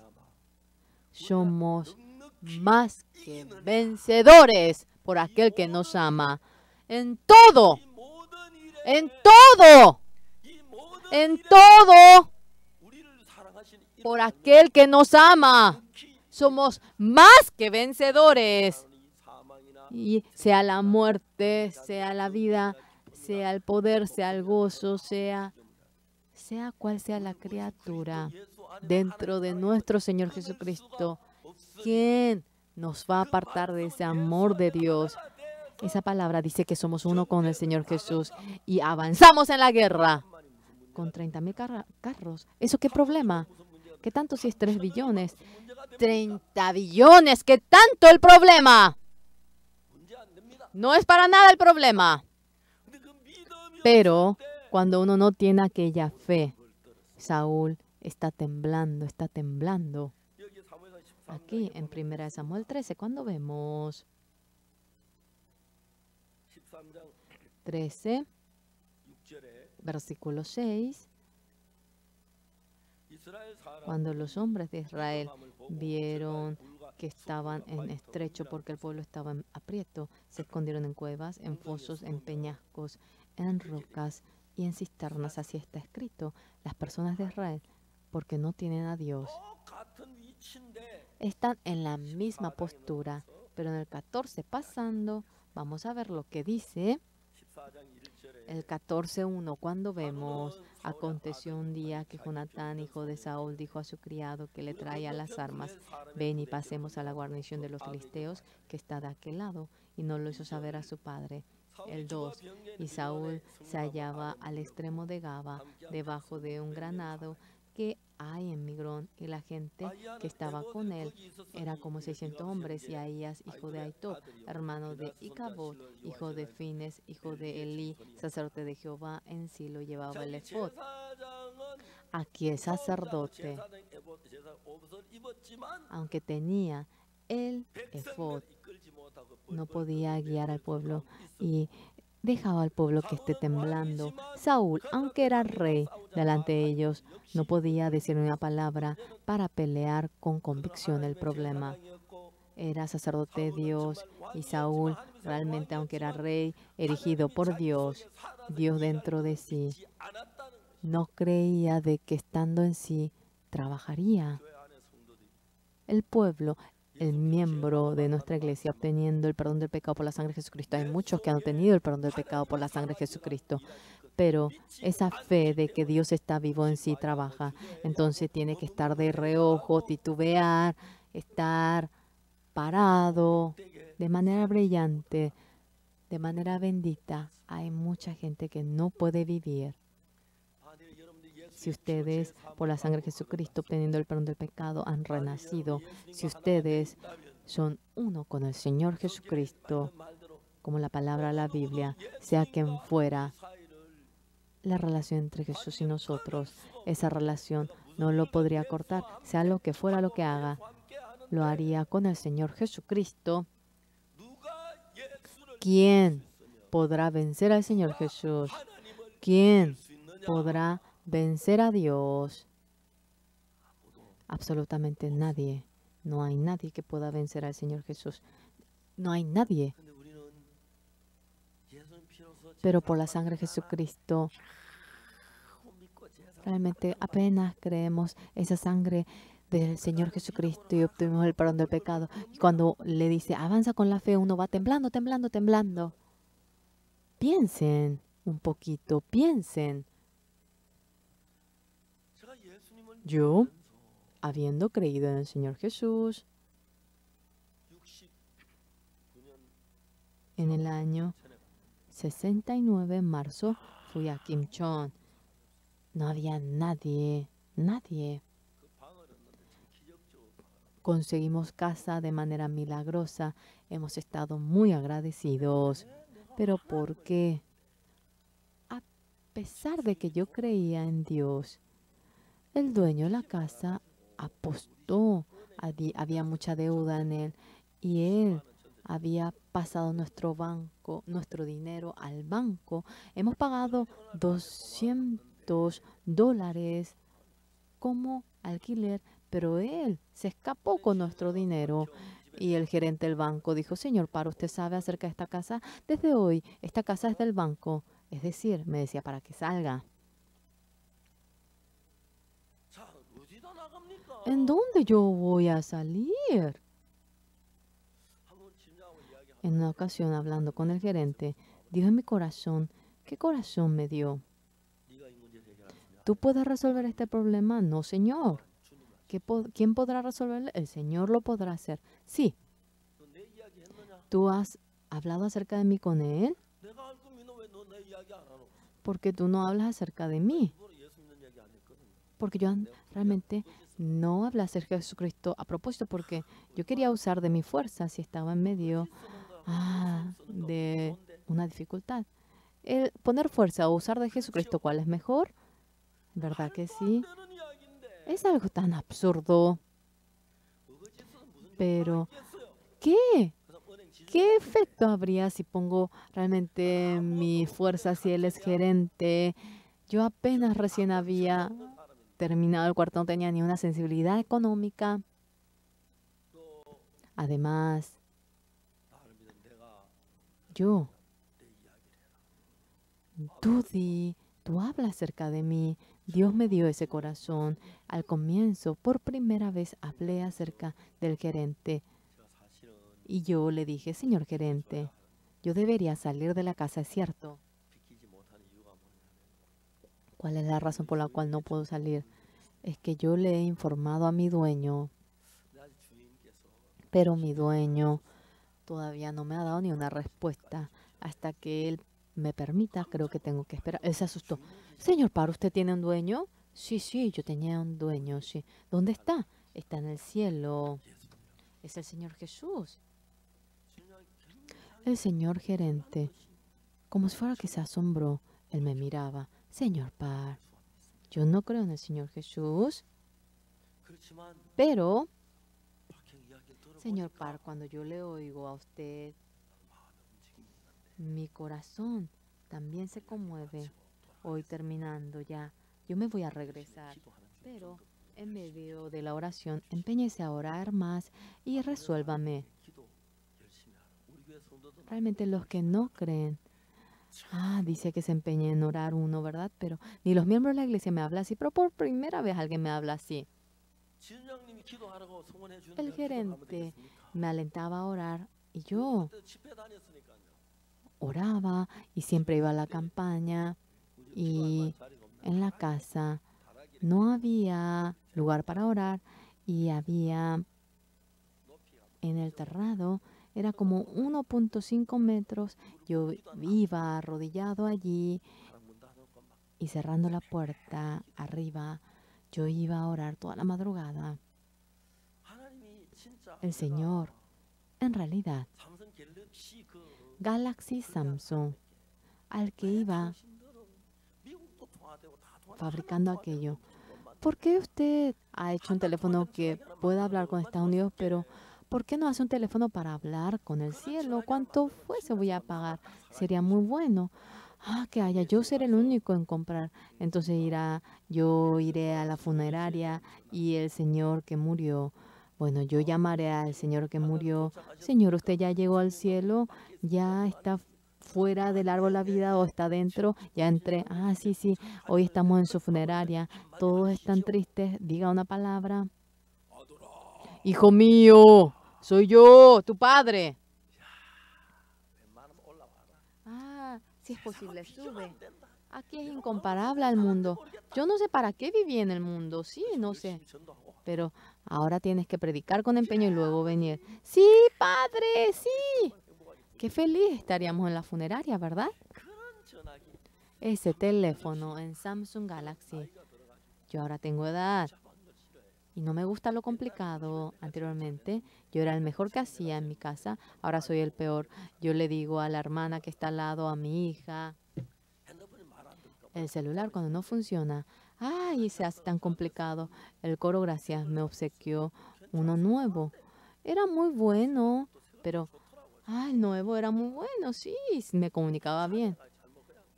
somos más que vencedores por aquel que nos ama. En todo, en todo, en todo, por aquel que nos ama. Somos más que vencedores. Y sea la muerte, sea la vida, sea el poder, sea el gozo, sea cual sea la criatura dentro de nuestro Señor Jesucristo, ¿quién nos va a apartar de ese amor de Dios? Esa palabra dice que somos uno con el Señor Jesús y avanzamos en la guerra con 30,000 carros. ¿Eso qué problema? ¿Qué tanto si es 3 billones? 30 billones, ¿qué tanto el problema? No es para nada el problema. Pero cuando uno no tiene aquella fe, Saúl está temblando, está temblando. Aquí en 1 Samuel 13, cuando vemos 13장 13, 6절에 versículo 6, 이스라엘 사람 cuando los hombres de Israel vieron que estaban en estrecho porque el pueblo estaba en aprieto, se escondieron en cuevas, en fosos, en peñascos, en rocas y en cisternas. Así está escrito. Las personas de Israel, porque no tienen a Dios, 똑같은 위치인데 están en la misma postura. Pero en el 14 pasando, vamos a ver lo que dice 14장 1절에 el 14:1, cuando vemos: aconteció un día que Jonatán, hijo de Saúl, dijo a su criado que le traía las armas: ven y pasemos a la guarnición de los filisteos que está de aquel lado. Y no lo hizo saber a su padre. El 2. Y Saúl se hallaba al extremo de Gaba, debajo de un granado que hay en Migrón, y la gente que estaba con él era como 600 hombres. Y Ahías, hijo de Ahitob, hermano de Icabod, hijo de Fines, hijo de Elí, sacerdote de Jehová, en Silo llevaba el efod. Aquí el sacerdote, aunque tenía el efod, no podía guiar al pueblo y dejaba al pueblo que esté temblando. Saúl, aunque era rey delante de ellos, no podía decir una palabra para pelear con convicción el problema. Era sacerdote de Dios, y Saúl realmente, aunque era rey erigido por Dios, Dios dentro de sí, no creía de que estando en sí trabajaría. El pueblo, el miembro de nuestra iglesia, obteniendo el perdón del pecado por la sangre de Jesucristo. Hay muchos que han obtenido el perdón del pecado por la sangre de Jesucristo, pero esa fe de que Dios está vivo en sí trabaja. Entonces tiene que estar de reojo, titubear, estar parado de manera brillante, de manera bendita. Hay mucha gente que no puede vivir. Si ustedes, por la sangre de Jesucristo, obteniendo el perdón del pecado, han renacido, si ustedes son uno con el Señor Jesucristo, como la palabra de la Biblia, sea quien fuera la relación entre Jesús y nosotros, esa relación no lo podría cortar. Sea lo que fuera lo que haga, lo haría con el Señor Jesucristo. ¿Quién podrá vencer al Señor Jesús? ¿Quién podrá vencer a Dios? Absolutamente nadie. No hay nadie que pueda vencer al Señor Jesús. No hay nadie. Pero por la sangre de Jesucristo, realmente apenas creemos esa sangre del Señor Jesucristo y obtuvimos el perdón del pecado. Y cuando le dice, avanza con la fe, uno va temblando, temblando, temblando. Piensen un poquito, piensen. Yo, habiendo creído en el Señor Jesús, en el año 69, en marzo, fui a Kimchon. No había nadie, nadie. Conseguimos casa de manera milagrosa. Hemos estado muy agradecidos. Pero ¿por qué? A pesar de que yo creía en Dios, el dueño de la casa apostó. Había mucha deuda en él y él había pasado nuestro dinero al banco. Hemos pagado $200 como alquiler, pero él se escapó con nuestro dinero. Y el gerente del banco dijo, señor Parra, ¿usted sabe acerca de esta casa? Desde hoy, esta casa es del banco. Es decir, me decía, para que salga. ¿En dónde yo voy a salir? En una ocasión, hablando con el gerente, dijo en mi corazón, ¿qué corazón me dio? ¿Tú puedes resolver este problema? No, señor. ¿Quién podrá resolverlo? El Señor lo podrá hacer. Sí. ¿Tú has hablado acerca de mí con Él? Porque tú no hablas acerca de mí. Porque yo realmente no hablé acerca de Jesucristo a propósito, porque yo quería usar de mi fuerza si estaba en medio de una dificultad. Poner fuerza o usar de Jesucristo, ¿cuál es mejor? ¿Verdad que sí? Es algo tan absurdo. Pero, ¿qué? ¿Qué efecto habría si pongo realmente mi fuerza si él es gerente? Yo apenas recién había terminado el cuarto, no tenía ni una sensibilidad económica. Además, yo, tú hablas acerca de mí. Dios me dio ese corazón. Al comienzo, por primera vez, hablé acerca del gerente. Y yo le dije, señor gerente, yo debería salir de la casa, ¿es cierto? ¿Cuál es la razón por la cual no puedo salir? Es que yo le he informado a mi dueño, pero mi dueño todavía no me ha dado ni una respuesta. Hasta que él me permita, creo que tengo que esperar. Él se asustó. Señor Par, ¿usted tiene un dueño? Sí, sí, yo tenía un dueño, sí. ¿Dónde está? Está en el cielo. Es el Señor Jesús. El señor gerente, como si fuera que se asombró, él me miraba. Señor Par, yo no creo en el Señor Jesús, pero, señor Par, cuando yo le oigo a usted, mi corazón también se conmueve. Hoy terminando ya, yo me voy a regresar, pero en medio de la oración, empeñese a orar más y resuélvame. Realmente los que no creen, dice que se empeñe en orar uno, ¿verdad? Pero ni los miembros de la iglesia me hablan así, pero por primera vez alguien me habla así. El gerente me alentaba a orar y yo oraba y siempre iba a la campaña y en la casa no había lugar para orar y había en el terrado, era como 1.5 metros. Yo iba arrodillado allí y cerrando la puerta arriba, yo iba a orar toda la madrugada. El Señor, en realidad, Galaxy Samsung, al que iba fabricando aquello. ¿Por qué usted ha hecho un teléfono que pueda hablar con Estados Unidos, pero ¿por qué no hace un teléfono para hablar con el cielo? ¿Cuánto fuese voy a pagar? Sería muy bueno. Que haya, yo seré el único en comprar. Entonces yo iré a la funeraria y el señor que murió, bueno, yo llamaré al señor que murió. Señor, ¿usted ya llegó al cielo? ¿Ya está fuera del árbol de la vida o está dentro? Ya entré. Sí, sí, hoy estamos en su funeraria. Todos están tristes. Diga una palabra. Hijo mío, soy yo, tu padre. Si es posible, sube. Aquí es incomparable al mundo. Yo no sé para qué viví en el mundo, sí, no sé. Pero ahora tienes que predicar con empeño y luego venir. Sí, padre, sí. Qué feliz estaríamos en la funeraria, ¿verdad? Ese teléfono en Samsung Galaxy. Yo ahora tengo edad y no me gusta lo complicado. Anteriormente yo era el mejor que hacía en mi casa, ahora soy el peor. Yo le digo a la hermana que está al lado, a mi hija, el celular cuando no funciona, y se hace tan complicado. El coro, gracias, me obsequió uno nuevo. Era muy bueno, pero, el nuevo era muy bueno, sí, me comunicaba bien.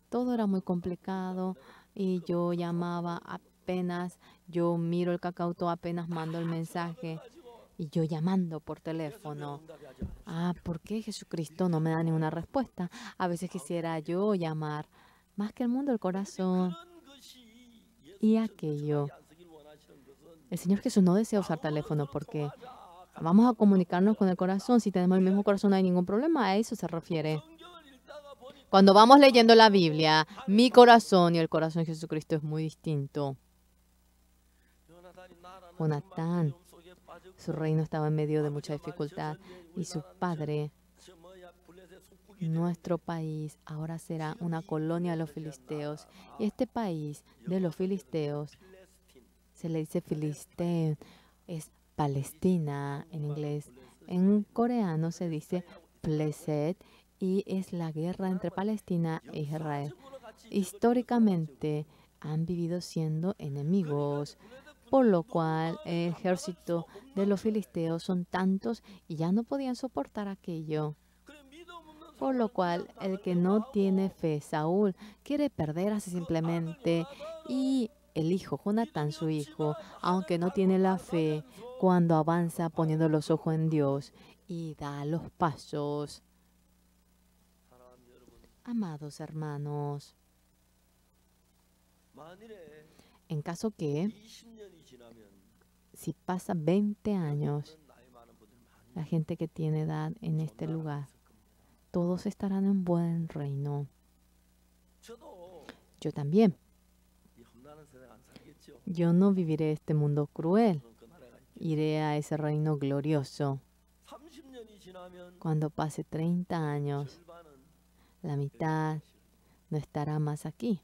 Todo era muy complicado y yo llamaba apenas, yo miro el Kakao, apenas mando el mensaje y yo llamando por teléfono. ¿Por qué Jesucristo no me da ninguna respuesta? A veces quisiera yo llamar más que el mundo, el corazón y aquello. El Señor Jesús no desea usar teléfono porque vamos a comunicarnos con el corazón. Si tenemos el mismo corazón no hay ningún problema, a eso se refiere. Cuando vamos leyendo la Biblia, mi corazón y el corazón de Jesucristo es muy distinto. Jonatán, su reino estaba en medio de mucha dificultad y su padre, nuestro país, ahora será una colonia de los filisteos. Y este país de los filisteos, se le dice filisteo, es Palestina en inglés. En coreano se dice Pleset y es la guerra entre Palestina e Israel. Históricamente han vivido siendo enemigos. por lo cual el ejército de los filisteos son tantos y ya no podían soportar aquello. Por lo cual el que no tiene fe, Saúl, quiere perder así simplemente, y el hijo, Jonatán, su hijo, aunque no tiene la fe, cuando avanza poniendo los ojos en Dios y da los pasos. Amados hermanos, en caso que, si pasa 20 años, la gente que tiene edad en este lugar, todos estarán en buen reino. Yo también. Yo no viviré este mundo cruel. Iré a ese reino glorioso. Cuando pase 30 años, la mitad no estará más aquí.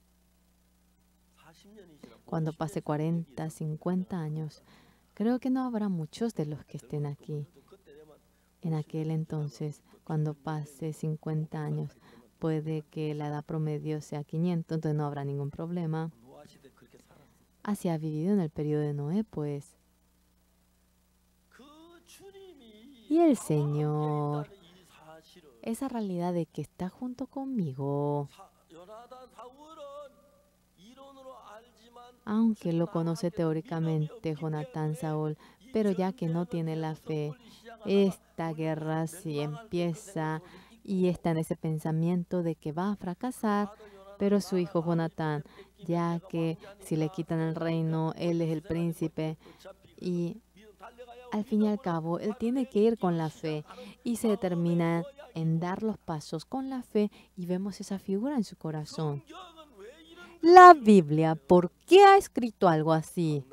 Cuando pase 40, 50 años, creo que no habrá muchos de los que estén aquí. En aquel entonces, cuando pase 50 años, puede que la edad promedio sea 500, entonces no habrá ningún problema. Así ha vivido en el periodo de Noé, pues. Y el Señor, esa realidad de que está junto conmigo, aunque lo conoce teóricamente Jonatán, Saúl, pero ya que no tiene la fe, esta guerra sí empieza y está en ese pensamiento de que va a fracasar, pero su hijo Jonatán, ya que si le quitan el reino, él es el príncipe y al fin y al cabo, él tiene que ir con la fe y se determina en dar los pasos con la fe y vemos esa figura en su corazón. La Biblia, ¿por qué ha escrito algo así?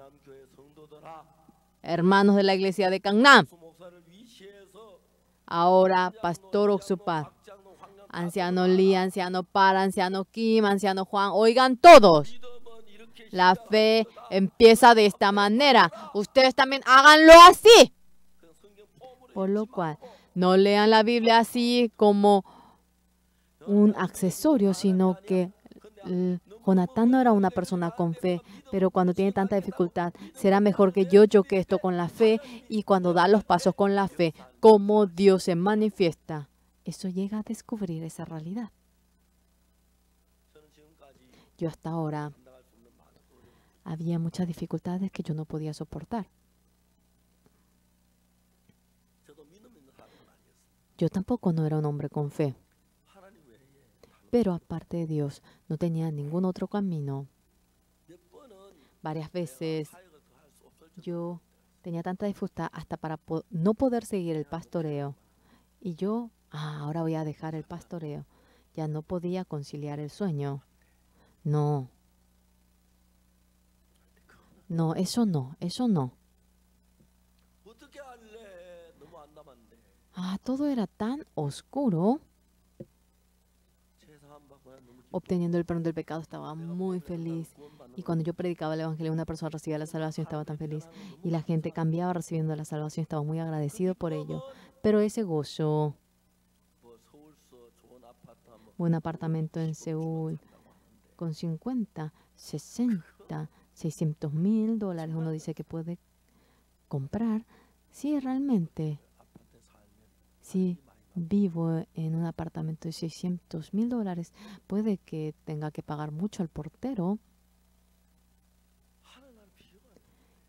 Hermanos de la iglesia de Gangnam, ahora Pastor Oxupar, anciano Lee, anciano Par, anciano Kim, anciano Juan, oigan todos. La fe empieza de esta manera. Ustedes también háganlo así. Por lo cual, no lean la Biblia así como un accesorio, sino que Jonatán no era una persona con fe, pero cuando tiene tanta dificultad, será mejor que yo choque esto con la fe, y cuando da los pasos con la fe, como Dios se manifiesta, eso llega a descubrir esa realidad. Yo hasta ahora había muchas dificultades que yo no podía soportar. Yo tampoco no era un hombre con fe. Pero aparte de Dios, no tenía ningún otro camino. Varias veces yo tenía tanta dificultad hasta para no poder seguir el pastoreo. Y yo, ahora voy a dejar el pastoreo. Ya no podía conciliar el sueño. No. No, eso no, eso no. Todo era tan oscuro. Obteniendo el perdón del pecado estaba muy feliz. Y cuando yo predicaba el evangelio, una persona recibía la salvación, estaba tan feliz. Y la gente cambiaba recibiendo la salvación, estaba muy agradecido por ello. Pero ese gozo, un apartamento en Seúl con 50, 60, $600,000, uno dice que puede comprar. Sí, realmente, sí. Vivo en un apartamento de $600,000, puede que tenga que pagar mucho al portero.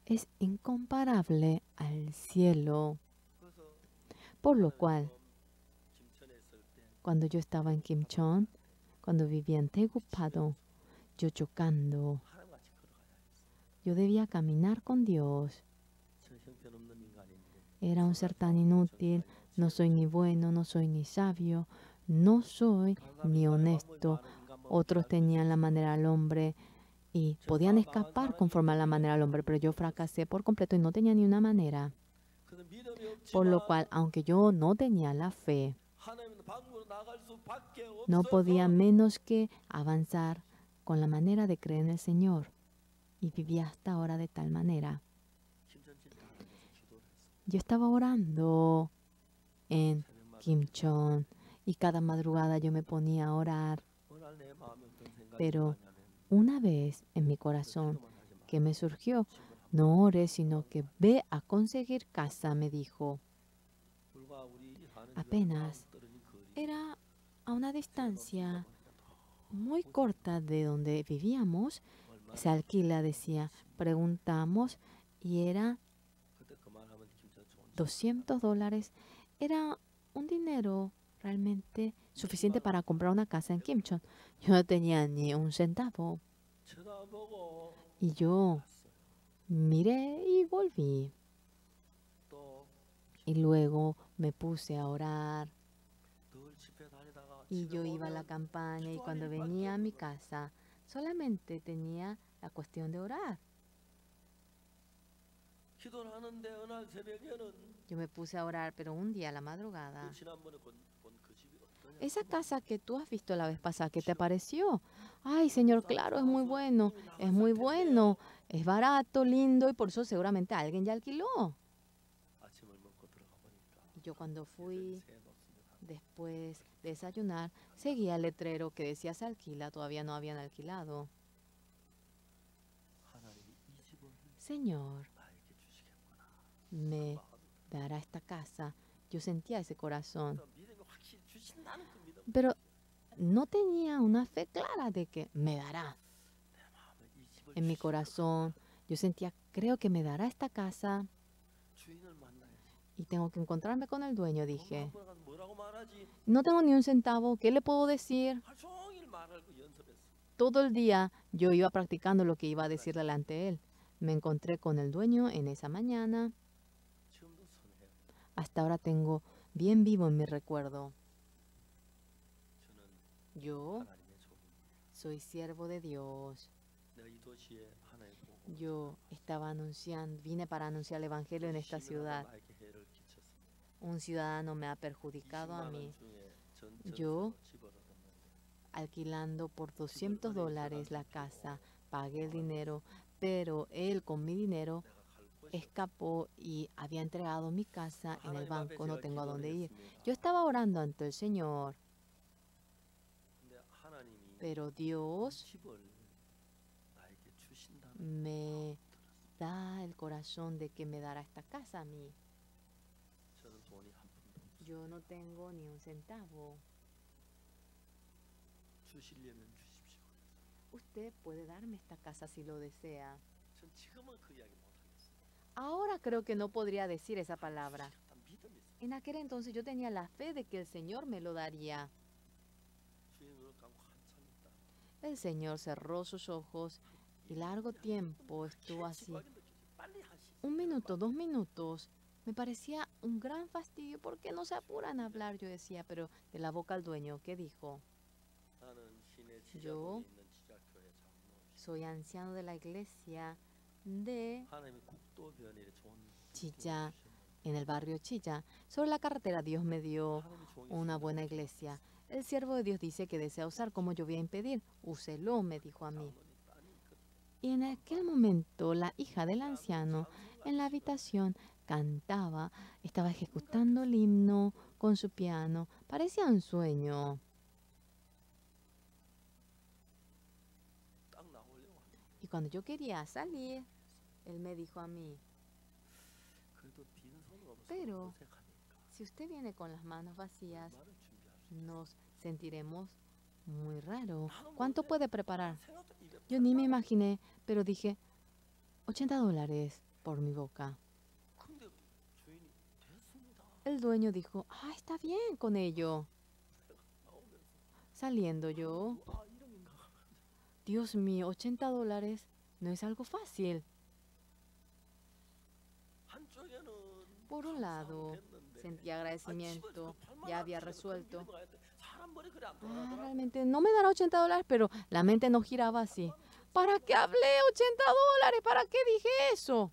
Es incomparable al cielo. Por lo cual, cuando yo estaba en Kimcheon, cuando vivía en Daegu-pado, yo chocando, yo debía caminar con Dios. Era un ser tan inútil. No soy ni bueno, no soy ni sabio, no soy ni honesto. Otros tenían la manera del hombre y podían escapar conforme a la manera del hombre, pero yo fracasé por completo y no tenía ni una manera. Por lo cual, aunque yo no tenía la fe, no podía menos que avanzar con la manera de creer en el Señor. Y vivía hasta ahora de tal manera. Yo estaba orando en Kimcheon y cada madrugada yo me ponía a orar. Pero una vez en mi corazón que me surgió, no ores, sino que ve a conseguir casa, me dijo. 불과 우리 사는 Apenas 집에서 떨어진 거리. era a una 제가 distancia 보니까 muy corta de donde vivíamos. 얼마나 Se alquila, decía. Preguntamos y era 그때 그 말하면 김치가 좋은 $200. Era un dinero realmente suficiente para comprar una casa en Kimchon. Yo no tenía ni un centavo. 쳐다보고 Y yo 왔어요. miré y volví. 또 Y luego me puse a orar. 늘 집회 다니다가 Y 집에 yo iba a la 오면 campaña y cuando venía a mi casa solamente tenía la cuestión de orar. 기도를 하는데 어느 날 새벽에는 Yo me puse a orar, pero un día a la madrugada. 그 지난번에 본 그 집이 어떠냐? Esa casa que tú has visto la vez pasada, ¿qué te pareció? Ay, Señor, claro, es muy bueno, es barato, lindo y por eso seguramente alguien ya alquiló. 아침을 먹고 들어가 보니까 Y yo cuando fui 새 놓습니다. después de desayunar, seguía el letrero que decía se alquila, todavía no habían alquilado. 하나님이 이 집을 Señor, 나에게 주시겠구나. me dará esta casa. Yo sentía ese corazón, 믿음이 확실히 주신다는 그 믿음. pero no tenía una fe clara de que me dará. 내 마음에 이 집을 En mi corazón, yo sentía, creo que me dará esta casa 주인을 만나야지. y tengo que encontrarme con el dueño, dije. 뭐라고 말하지? No tengo ni un centavo, ¿qué le puedo decir? 하루 종일 말을 연습했어. Todo el día yo iba practicando lo que iba a decir delante de él. Me encontré con el dueño en esa mañana. 지금도 선해요. Hasta ahora tengo bien vivo en mi recuerdo. 저는 Yo 하나님의 종입니다. soy siervo de Dios. 내가 이 도시에 하나의 복음을 Yo estaba anunciando, vine para anunciar el evangelio en esta ciudad. 나에게 해를 끼쳤습니다. Un ciudadano me ha perjudicado a 20만 mí 원 중에 Yo- 집을 얻었는데 alquilando por $200 la casa. Pagué el dinero, pero él con mi dinero 내가 갈 곳이 escapó y había entregado mi casa en el 하나님 앞에 banco, no 제가 tengo a dónde 기도를 ir. 했습니다. Yo estaba orando ante el Señor, 근데 하나님이 pero 이 Dios 집을 나에게 주신다는 me 들었습니다. da el corazón de que me dará esta casa a mí. 저는 돈이 한 푼도 없어요. Yo no tengo ni un centavo. 주시려면 주십시오. Usted puede darme esta casa si lo desea. 전 지금은 그 이야기 못 하겠어요. Ahora creo que no podría decir esa palabra. 주시겠다 믿음이 있어요. En aquel entonces yo tenía la fe de que el Señor me lo daría. 주님 눈을 감고 한참 있다. El Señor cerró sus ojos y largo tiempo estuvo así. 빨리 하시. 1 minuto, 2 minutos. Me parecía un gran fastidio. ¿Por qué no se apuran a hablar? Yo decía, pero de la boca al dueño, ¿qué dijo? 나는 시내 Yo- 지자본에 있는 지자교회 장로. Soy anciano de la iglesia de 하나님이 국도변에 좋은 Chilla, en el barrio Chilla. Sobre la carretera Dios me dio 하나님의 종이 una buena iglesia. El siervo de Dios dice que desea usar, ¿cómo yo voy a impedir? Úselo, me dijo a mí. 장로님 따님 그 Y en aquel momento la hija del anciano en la habitación cantaba, estaba ejecutando el himno con su piano. Parecía un sueño. 딱 나오려고 하는데 Y cuando yo quería salir, él me dijo a mí, 그래도 빈손으로 Pero- 어색하니까 si usted viene con las manos vacías, 말을 준비할 수 nos sentiremos muy raro. 나는 ¿Cuánto 모르는데 puede preparar? 생각도 입에 Yo ni me imaginé, pero dije, $80 por mi boca. 근데 주인이 됐습니다. El dueño dijo, está bien con ello. 나오면서 Saliendo yo, 이름인가 Dios mío, $80 no es algo fácil. 한쪽에는 Por un lado, 됐는데 sentí agradecimiento, ya había resuelto. 사람 머리 그래 안 Ah, 돌아가더라. realmente no me dará $80, pero la mente no giraba así. ¿Para qué hablé $80? ¿Para qué dije eso?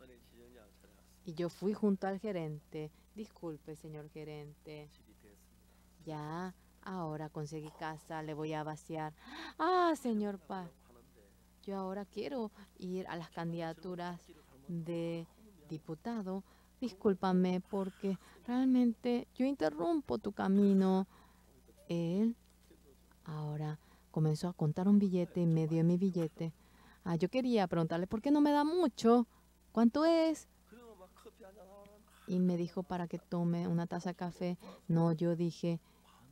은행 지점장 찾아갔어. Y yo fui junto al gerente. Disculpe, señor gerente. 집이 됐습니다. Ya, ahora conseguí casa, le voy a vaciar. Ah, señor Paz, 하는데 yo ahora quiero ir a las candidaturas de diputado. Discúlpame porque realmente yo interrumpo tu camino. Él ahora comenzó a contar un billete y me dio mi billete. Yo quería preguntarle, ¿por qué no me da mucho? ¿Cuánto es? 그리고 막 커피 한잔 하면 Y me dijo para que tome una taza de café. No, yo dije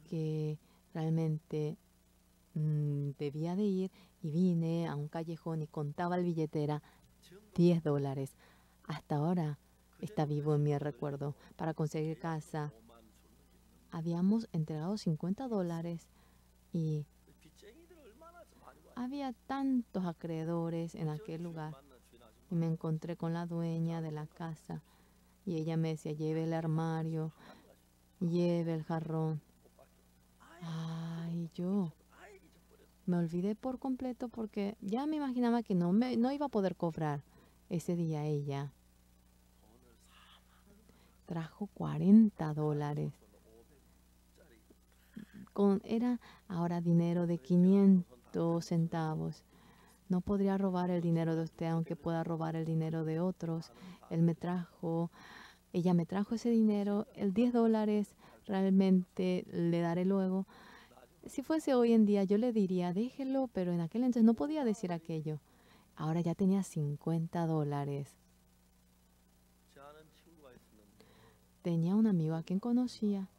que realmente debía de ir y vine a un callejón y contaba el billete, era $10. Hasta ahora está vivo en mi recuerdo. Para conseguir casa habíamos entregado $50 y 빚쟁이들 얼마나 좀 많이 와. había tantos acreedores en aquel lugar. Y me encontré con la dueña de la casa y ella me decía, lleve el armario, lleve el jarrón. Ay, yo me olvidé por completo porque ya me imaginaba que no iba a poder cobrar. Ese día ella trajo $40. Era ahora dinero de 500 centavos. No podría robar el dinero de usted, aunque pueda robar el dinero de otros. Ella me trajo ese dinero, el $10 realmente le daré luego. Si fuese hoy en día, yo le diría, déjelo, pero en aquel entonces no podía decir aquello. Ahora ya tenía $50. 제 아는 친구가 있었는데 Tenía un amigo a quien conocía.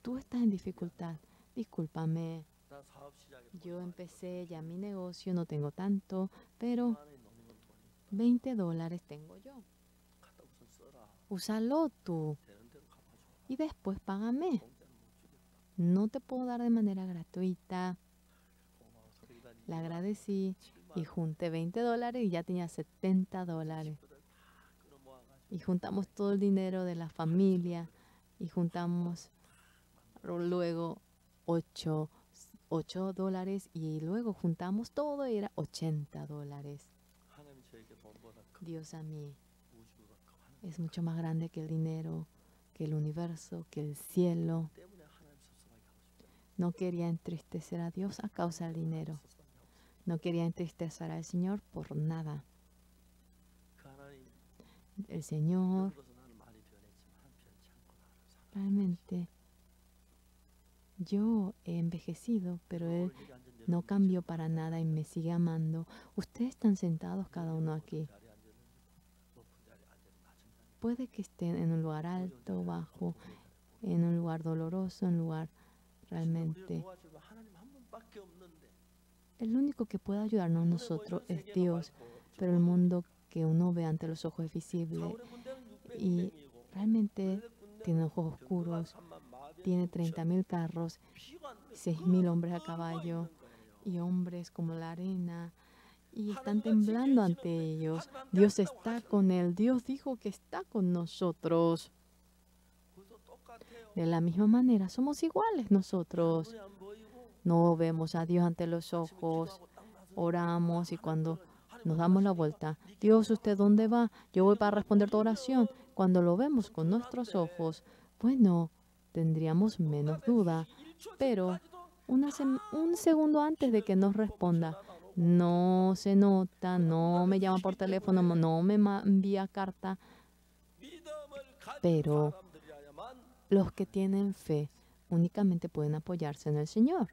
Tú estás en dificultad. Discúlpame. 난 사업 시작에 Yo empecé ya mi negocio, no tengo tanto, pero 만 원이 넘는 돈이 $20 tengo yo. 갖다 우선 써라. Úsalo tú 되는 대로 갚아줘. y después págame. 공짜는 못 주겠다. No te puedo dar de manera gratuita. 고마워서 그러더니 Le agradecí 7만 y junté $20 y ya tenía $70. 친구들 다 끌어모아가지고 Y juntamos todo el dinero de la familia y juntamos luego $8 y luego juntamos todo y era $80. 하나님 저에게 돈보다 큰 Dios a mí 우주가 하나님 es mucho más grande que el dinero, que el universo, que el cielo. 때문에 하나님 섭섭하게 하고 싶지 않아요. No quería entristecer a Dios a causa del dinero. 섭섭하게 하고 싶지 No quería entristecer al Señor por nada. 않아요. 그 하나님 El Señor 들어서 나는 많이 변했지만 변치 않고 나를 사랑하고 realmente, yo he envejecido, pero Él 여기 앉은 no 여러분 cambió para nada y me sigue amando. Ustedes están sentados cada uno aquí. 자리에 앉으면 높은 자리에 앉으면 낮은 자리에 Puede que estén en un lugar alto, bajo, en un lugar doloroso, en un lugar 우리를 realmente. 도와줄 하나님 한 분밖에 없는데 El único que puede ayudarnos a nosotros 보이는 es 세계가 Dios, 많고 pero el mundo que uno ve ante los ojos es visible 사울의 군대는 y 600명이고 realmente tiene ojos oscuros, tiene 30.000 carros, 피가 안 돼. 6.000 hombres a caballo y hombres como la arena y están temblando ante ellos. Dios está con él. Dios dijo que está con nosotros. 그것도 똑같아요. De la misma manera, somos iguales nosotros. 눈에 안 보이고 No vemos a Dios ante los ojos, 기도하고 딱 나서 oramos y cuando nos damos la vuelta, Dios, ¿usted dónde va? Yo voy para responder tu oración. Cuando lo vemos con nuestros ojos, bueno, tendríamos menos duda, pero un segundo antes de que nos responda, no se nota, no me llama por teléfono, no me envía carta, 믿음을 가진 pero 사람들이야만 los que tienen fe únicamente pueden apoyarse en el Señor.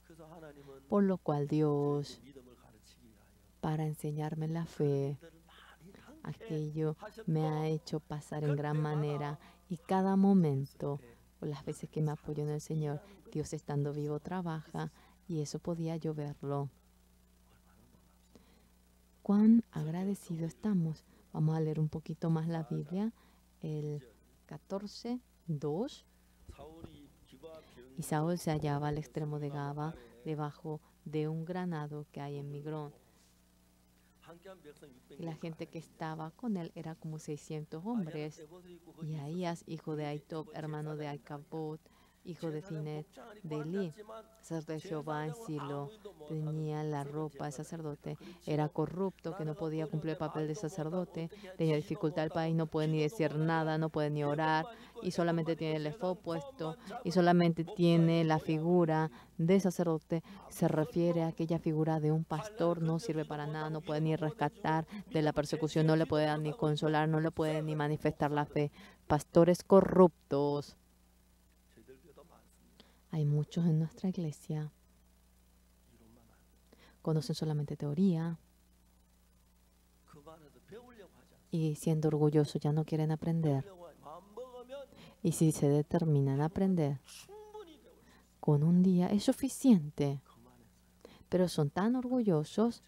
그래서 하나님은 Por lo cual Dios, 믿음을 가르치기 위하여 para enseñarme la fe, 그들을 많이 당케 aquello me ha 하셨고 hecho pasar en gran manera y cada momento, o las veces que me apoyo en el Señor, Dios estando vivo trabaja y eso podía yo verlo. Cuán agradecidos estamos. Vamos a leer un poquito más la Biblia, el 14:2. 사울이 기브아 병 Y Saúl se hallaba al extremo de Gaba, debajo de un granado que hay en Migrón. 함께한 백성 Y la 600명 gente que estaba con él era como 600 hombres. Y Ahías, hijo de Aitob, hermano de Aicabot, hijo de Finet, de Eli, sacerdote de Jehová en Silo, tenía la ropa de sacerdote, era corrupto, que no podía cumplir el papel de sacerdote, tenía dificultad el país, no puede ni decir nada, no puede ni orar, y solamente tiene el efod puesto, y solamente tiene la figura de sacerdote. Se refiere a aquella figura de un pastor, no sirve para nada, no puede ni rescatar de la persecución, no le puede dar ni consolar, no le puede ni manifestar la fe. Pastores corruptos. Hay muchos en nuestra iglesia conocen solamente teoría 그만해서 배우려고 하지 않습니다. y siendo orgullosos ya no quieren aprender. 배우려고 마음 먹으면 Y si se determinan a aprender 충분히 배울 수 있어요. con un día es suficiente, 그만해서 pero son tan orgullosos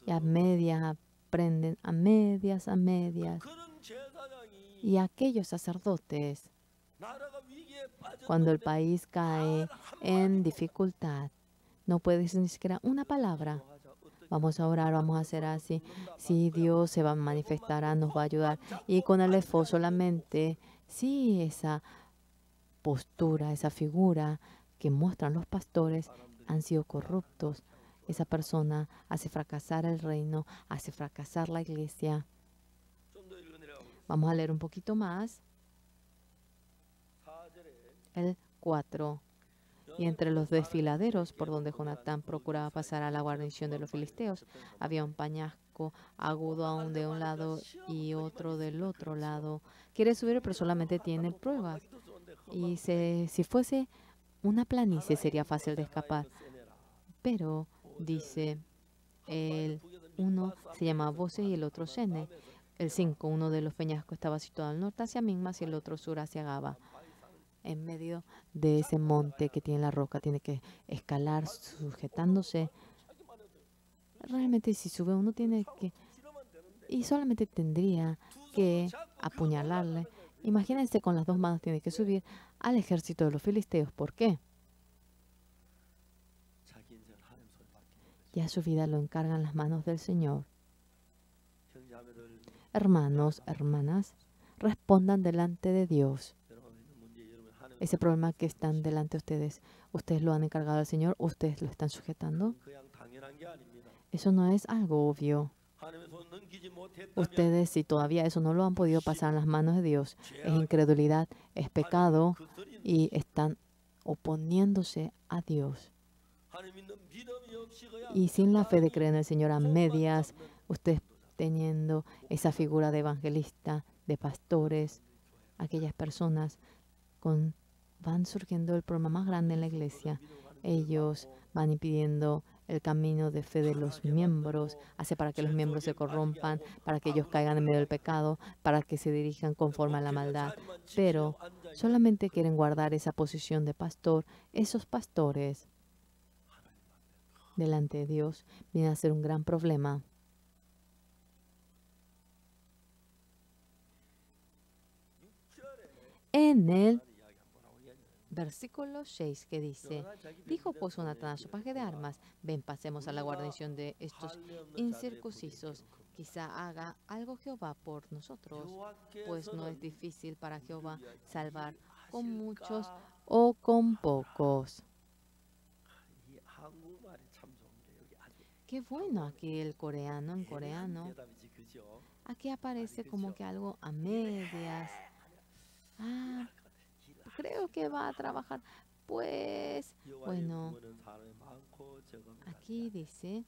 y a 어서 medias aprenden, a medias, 그런 제사장이 Y aquellos sacerdotes, 나라가 위기에 cuando el 빠졌는데 país cae en dificultad, no puede decir ni siquiera una palabra. Vamos a orar, vamos a hacer así. Si Dios se va a manifestar, nos va a ayudar. Y con el esfuerzo solamente, si esa postura, esa figura que muestran los pastores han sido corruptos, esa persona hace fracasar el reino, hace fracasar la iglesia. 좀더 읽어내려가고 Vamos a leer un poquito más. 4절에 El 4. Y entre los desfiladeros por donde Jonatán procuraba pasar a la guarnición de los filisteos, había un peñasco agudo aún de un lado y otro del otro lado. Quiere subir, pero solamente tiene pruebas. Y si fuese una planicie sería fácil de escapar. Pero, dice, el uno se llama Bose y el otro Sene. El 5, uno de los peñascos estaba situado al norte hacia Migmas y el otro sur hacia Gaba. En medio de ese monte que tiene la roca, tiene que escalar sujetándose. Realmente si sube uno tiene que... Y solamente tendría que apuñalarle. Imagínense, con las dos manos tiene que subir al ejército de los filisteos. ¿Por qué? 자기 인생을 하나님 손에 맡기는 거죠. Ya su vida lo encargan las manos del Señor. 형제자매들, Hermanos, hermanas, respondan delante de Dios. 여러분 있는 문제 여러분 하나님 Ese problema que están delante de ustedes, ¿ustedes lo han encargado al Señor? ¿Ustedes lo están sujetando? 그냥 당연한 게 아닙니다. Eso no es algo obvio. 하나님의 손 넘기지 못했다면 Ustedes, si todavía eso no lo han podido pasar en las manos de Dios, es incredulidad, es pecado 그 소리는 y están oponiéndose a Dios. 하나님 믿는 믿음이 없이 그냥 Y sin la fe de creer en el Señor a medias, ustedes teniendo esa figura de evangelista, de pastores, aquellas personas van surgiendo el problema más grande en la iglesia. Ellos van impidiendo el camino de fe de los miembros, hace para que los miembros se corrompan, para que ellos caigan en medio del pecado, para que se dirijan conforme a la maldad. Pero solamente quieren guardar esa posición de pastor. Esos pastores delante de Dios vienen a ser un gran problema. En el versículo 6 que dice, dijo pues Jonatán a su paje de armas, ven, pasemos a la guarnición de estos incircuncisos, quizá haga algo Jehová por nosotros, pues no es difícil para Jehová salvar con muchos o con pocos. 이 한국말이 참 좋은 게 여기 아주 Qué bueno aquí el coreano, en coreano, 대답이지, 그죠? aquí aparece como que algo a medias. Ah, creo que va a trabajar. Pues, bueno, aquí dice,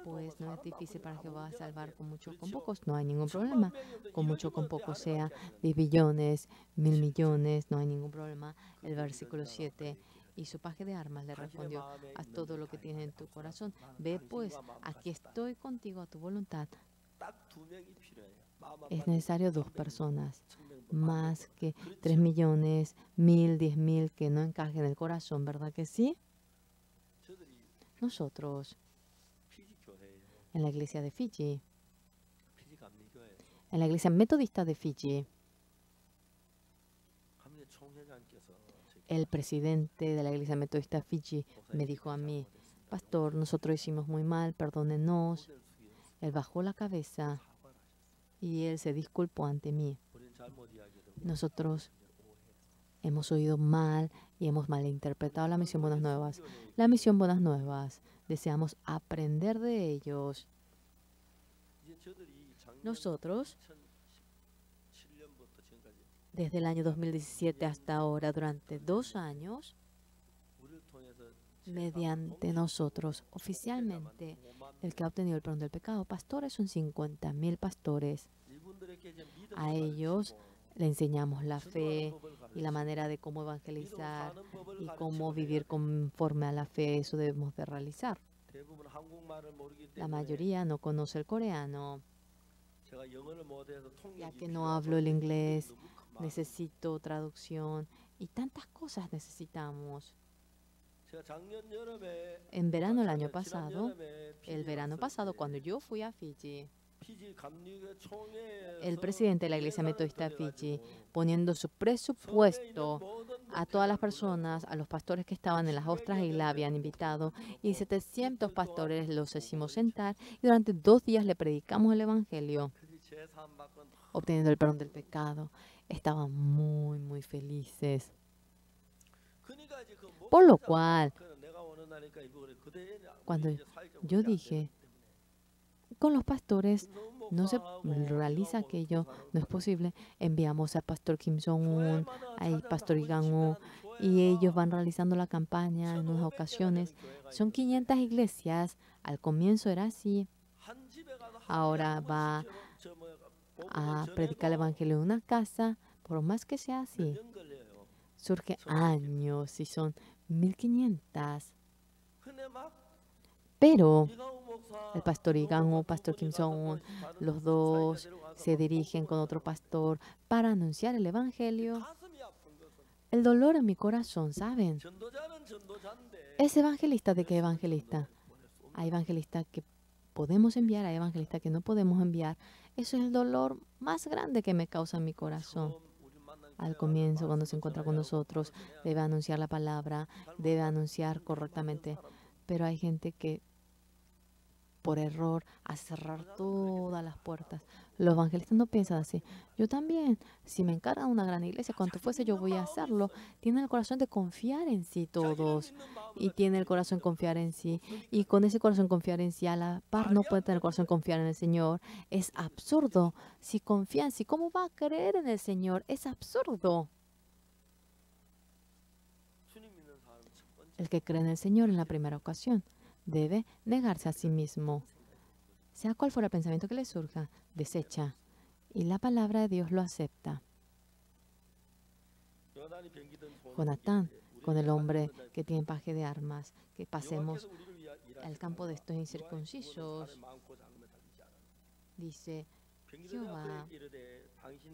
pues no es difícil para Jehová salvar con mucho o con pocos, no hay ningún problema. Con mucho o con pocos, sea 10 billones, 1000 millones, no hay ningún problema. El versículo 7, y su paje de armas le respondió, haz todo lo que tienes en tu corazón. Ve pues, aquí estoy contigo a tu voluntad. Es necesario 2 personas, más que 3 millones, 1000, 10.000 que no encajen en el corazón, ¿verdad que sí? Nosotros, en la iglesia de Fiji, en la iglesia metodista de Fiji, el presidente de la iglesia metodista de Fiji me dijo a mí, pastor, nosotros hicimos muy mal, perdónenos. Él bajó la cabeza y él se disculpó ante mí. Nosotros hemos oído mal y hemos malinterpretado la misión Buenas Nuevas. La misión Buenas Nuevas, deseamos aprender de ellos. Nosotros, desde el año 2017 hasta ahora, durante 2 años, mediante nosotros, oficialmente, el que ha obtenido el perdón del pecado, pastores son 50.000 pastores. A ellos le enseñamos la fe y la manera de cómo evangelizar y cómo vivir conforme a la fe. Eso debemos de realizar. 대부분 한국말을 모르기 La 때문에 mayoría no conoce el coreano, 제가 영어를 못해서 ya 통역이 que no 필요하고 hablo el 때문에 inglés, 너무 많은 necesito traducción y tantas cosas necesitamos. 제가 작년 여름에 En verano el año 지난 pasado, 여름에 el 피지에 verano 갔을 pasado, 때 cuando yo fui a Fiji, 피지 감리교 총회에서 el presidente de la Iglesia 예산을 Metodista de Fiji, 들여가지고 poniendo su 섬에 있는 presupuesto 모든 a todas las 목회자를 personas, a los pastores que estaban en las otras 700여 islas, 명 habían 되는 invitado 목회자를 y 들여놓고 700 이틀 동안 pastores los hicimos 복음을 sentar y durante 2 días le predicamos el Evangelio, 그들이 제사함 받고 obteniendo el perdón del pecado. Estaban muy, muy felices. 그러니까 이제 그 Por lo 목회자 cual, 그는 내가 원하니까 이거 그래 그대 cuando 이제 살자 yo dije, con los pastores no se 목사하고 realiza 이하고 aquello, 교사를 no es posible. Enviamos al pastor Kim Jong-un, 교회마다 al 찾아서 pastor 한번 Gang-woo, 집회하는 y ellos 교회가 van realizando la campaña en unas 1,500개가 ocasiones. 되는 교회가 Son 500 iglesias. Al comienzo era así. 한 집에 가서 Ahora 하루에 한 va 번씩 저 뭐야 복음을 a predicar el 전해도 evangelio en una casa. Por más que sea 몇 así, 년 걸려요. surge años y son 1500. 근데 막 Pero 이강호 목사, el pastor 이강호 Igan o 목사 pastor 두 Kim 분이 다섯 Jong-un, 번씩 다른 los 집사이가 dos 데려가서 se 막 dirigen con 복음을 otro 전하는 pastor para anunciar el evangelio. 가슴이 아픈 것은 El dolor en mi corazón, ¿saben? 전도자는 전도자인데 Es evangelista de qué 열심히 evangelista. 전도를 보낼 수 없는 Hay evangelistas que podemos enviar, hay evangelistas que no podemos enviar. Eso es el dolor más grande que me causa en mi corazón. 처음 우리 만난 Al 교회가 comienzo, cuando se 말씀을 encuentra con 전해야 하고 nosotros, 바로 전해야 debe 하고 anunciar la palabra, debe anunciar correctamente. Pero hay gente que por error a cerrar todas las puertas. Los evangelistas no piensan así. Yo también, si me encargan una gran iglesia, cuanto fuese yo voy a hacerlo. Tienen el corazón de confiar en sí todos. Y tiene el corazón de confiar en sí. Y con ese corazón confiar en sí, a la par no puede tener el corazón de confiar en el Señor. Es absurdo. Si confía en sí, ¿cómo va a creer en el Señor? Es absurdo. 주님 믿는 사람은 첫 번째 El que cree en el Señor en la primera ocasión debe negarse a sí mismo. Sea cual fuera el pensamiento que le surja, desecha. Y la palabra de Dios lo acepta. 요나단이 병기든 Jonatán, con el hombre que tiene paje de armas, que pasemos al campo de estos incircuncisos, dice, Jehová,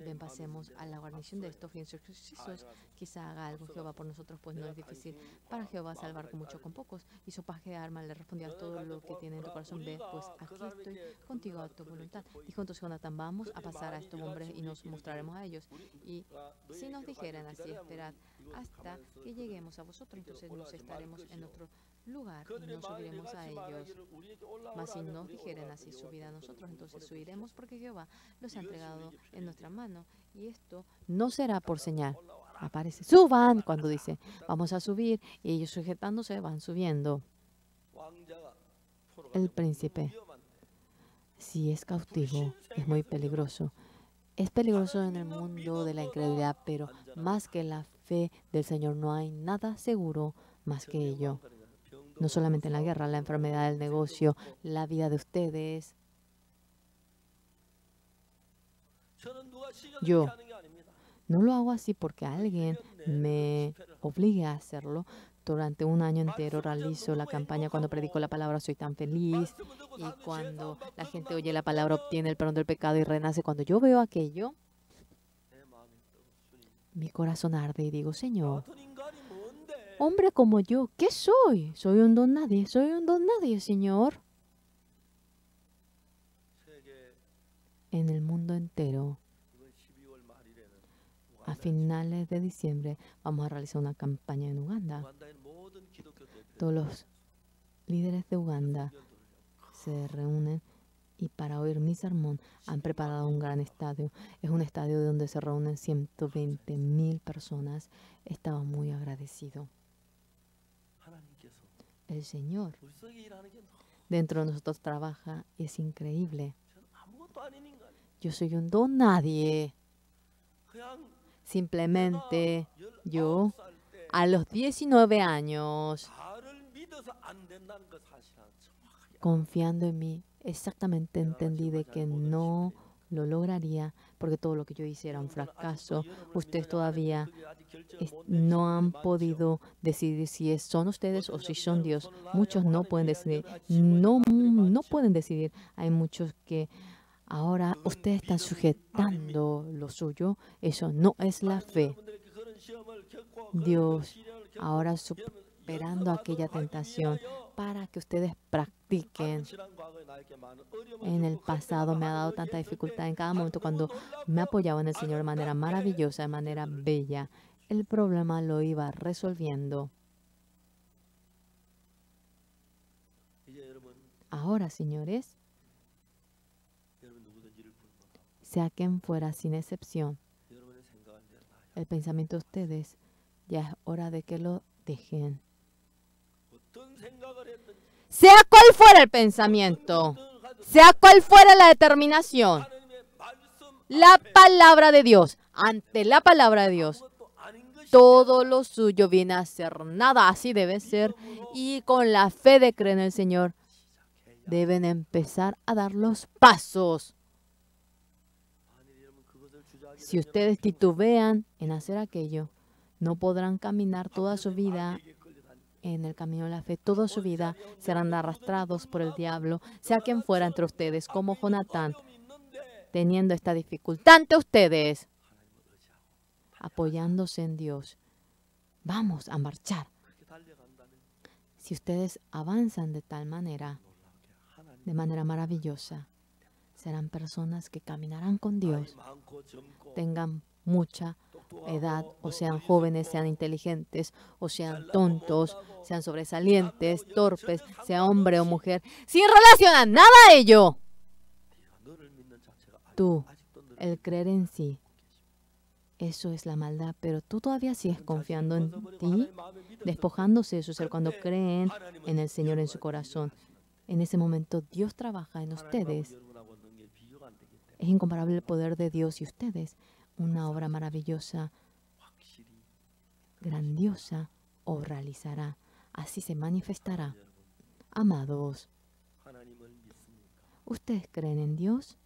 ven, pasemos a la guarnición de estos incircuncisos, quizá haga algo Jehová por nosotros, pues no es difícil para Jehová salvar con mucho con pocos. Y su paje de armas le respondió a todo lo que tiene en tu corazón, ve, pues aquí estoy contigo a tu voluntad. Dijo entonces Jonatán, vamos a pasar a estos hombres y nos mostraremos a ellos. Y si nos dijeran así, esperad hasta que lleguemos a vosotros, entonces nos estaremos en otro lugar y no subiremos a ellos. Mas si nos dijeren así, subid a nosotros, entonces subiremos, porque Jehová los ha entregado en nuestra mano. Y esto no será por señal. Aparece, suban, cuando dice, vamos a subir, y ellos sujetándose van subiendo. El príncipe, si es cautivo, es muy peligroso. Es peligroso en el mundo de la incredulidad, pero más que la fe del Señor no hay nada seguro más que ello. No solamente en la guerra, la enfermedad, el negocio, la vida de ustedes. Yo no lo hago así porque alguien me obligue a hacerlo. Durante un año entero realizo la campaña. Cuando predico la palabra soy tan feliz. Y cuando la gente oye la palabra obtiene el perdón del pecado y renace. Cuando yo veo aquello, mi corazón arde y digo, Señor, hombre como yo, ¿qué soy? Soy un don nadie, Señor. En el mundo entero, a finales de diciembre, vamos a realizar una campaña en Uganda. Todos los líderes de Uganda se reúnen y para oír mi sermón han preparado un gran estadio. Es un estadio donde se reúnen 120,000 personas. Estaba muy agradecido. El Señor dentro de nosotros trabaja, es increíble. Yo soy un don nadie. Simplemente yo, a los 19 años, confiando en mí, exactamente entendí de que no lo lograría, porque todo lo que yo hice era un fracaso. Ustedes todavía no han podido decidir si son ustedes o si son Dios. Muchos no pueden decidir. No pueden decidir. Hay muchos que ahora ustedes están sujetando lo suyo. Eso no es la fe. Dios ahora superando aquella tentación para que ustedes practiquen. En el pasado me ha dado tanta dificultad en cada momento cuando me apoyaba en el Señor de manera maravillosa, de manera bella. El problema lo iba resolviendo. Ahora, señores, sea quien fuera, sin excepción, el pensamiento de ustedes ya es hora de que lo dejen. Sea cual fuera el pensamiento, sea cual fuera la determinación, la palabra de Dios, ante la palabra de Dios, todo lo suyo viene a ser nada, así debe ser, y con la fe de creer en el Señor, deben empezar a dar los pasos. Si ustedes titubean en hacer aquello, no podrán caminar toda su vida en el camino de la fe. Toda su vida serán arrastrados por el diablo, sea quien fuera entre ustedes, como Jonatán, teniendo esta dificultad ante ustedes, apoyándose en Dios. Vamos a marchar. Si ustedes avanzan de tal manera, de manera maravillosa, serán personas que caminarán con Dios, tengan mucha edad, o sean jóvenes, sean inteligentes, o sean tontos, sean sobresalientes, torpes, sea hombre o mujer, sin relación a nada a ello. Tú, el creer en sí, eso es la maldad, pero tú todavía sigues confiando en ti, despojándose de su ser cuando creen en el Señor en su corazón. En ese momento Dios trabaja en ustedes. Es incomparable el poder de Dios y ustedes. Una obra maravillosa, grandiosa, os realizará. Así se manifestará. Amados, ¿ustedes creen en Dios?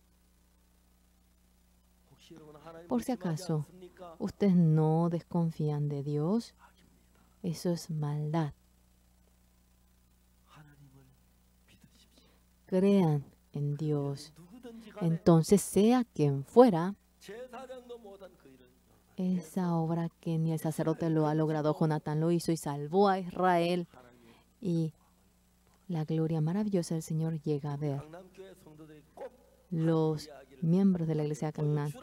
Por si acaso, ¿ustedes no desconfían de Dios? Eso es maldad. Crean en Dios. Entonces, sea quien fuera, esa obra que ni el sacerdote lo ha logrado, Jonatán lo hizo y salvó a Israel. Y la gloria maravillosa del Señor llega a ver. Los miembros de la iglesia de Canaán,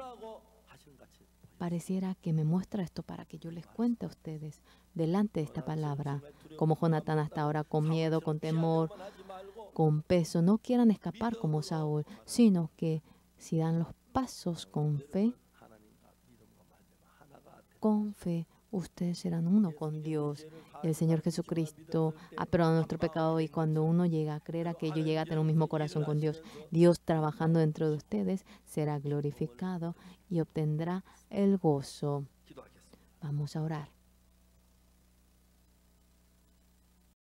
pareciera que me muestra esto para que yo les cuente a ustedes delante de esta palabra, como Jonatán hasta ahora, con miedo, con temor, con peso. No quieran escapar como Saúl, sino que si dan los pasos con fe, ustedes serán uno con Dios. El Señor Jesucristo ha perdonado nuestro pecado y cuando uno llega a creer aquello, llega a tener un mismo corazón con Dios. Dios trabajando dentro de ustedes será glorificado y obtendrá el gozo. Vamos a orar.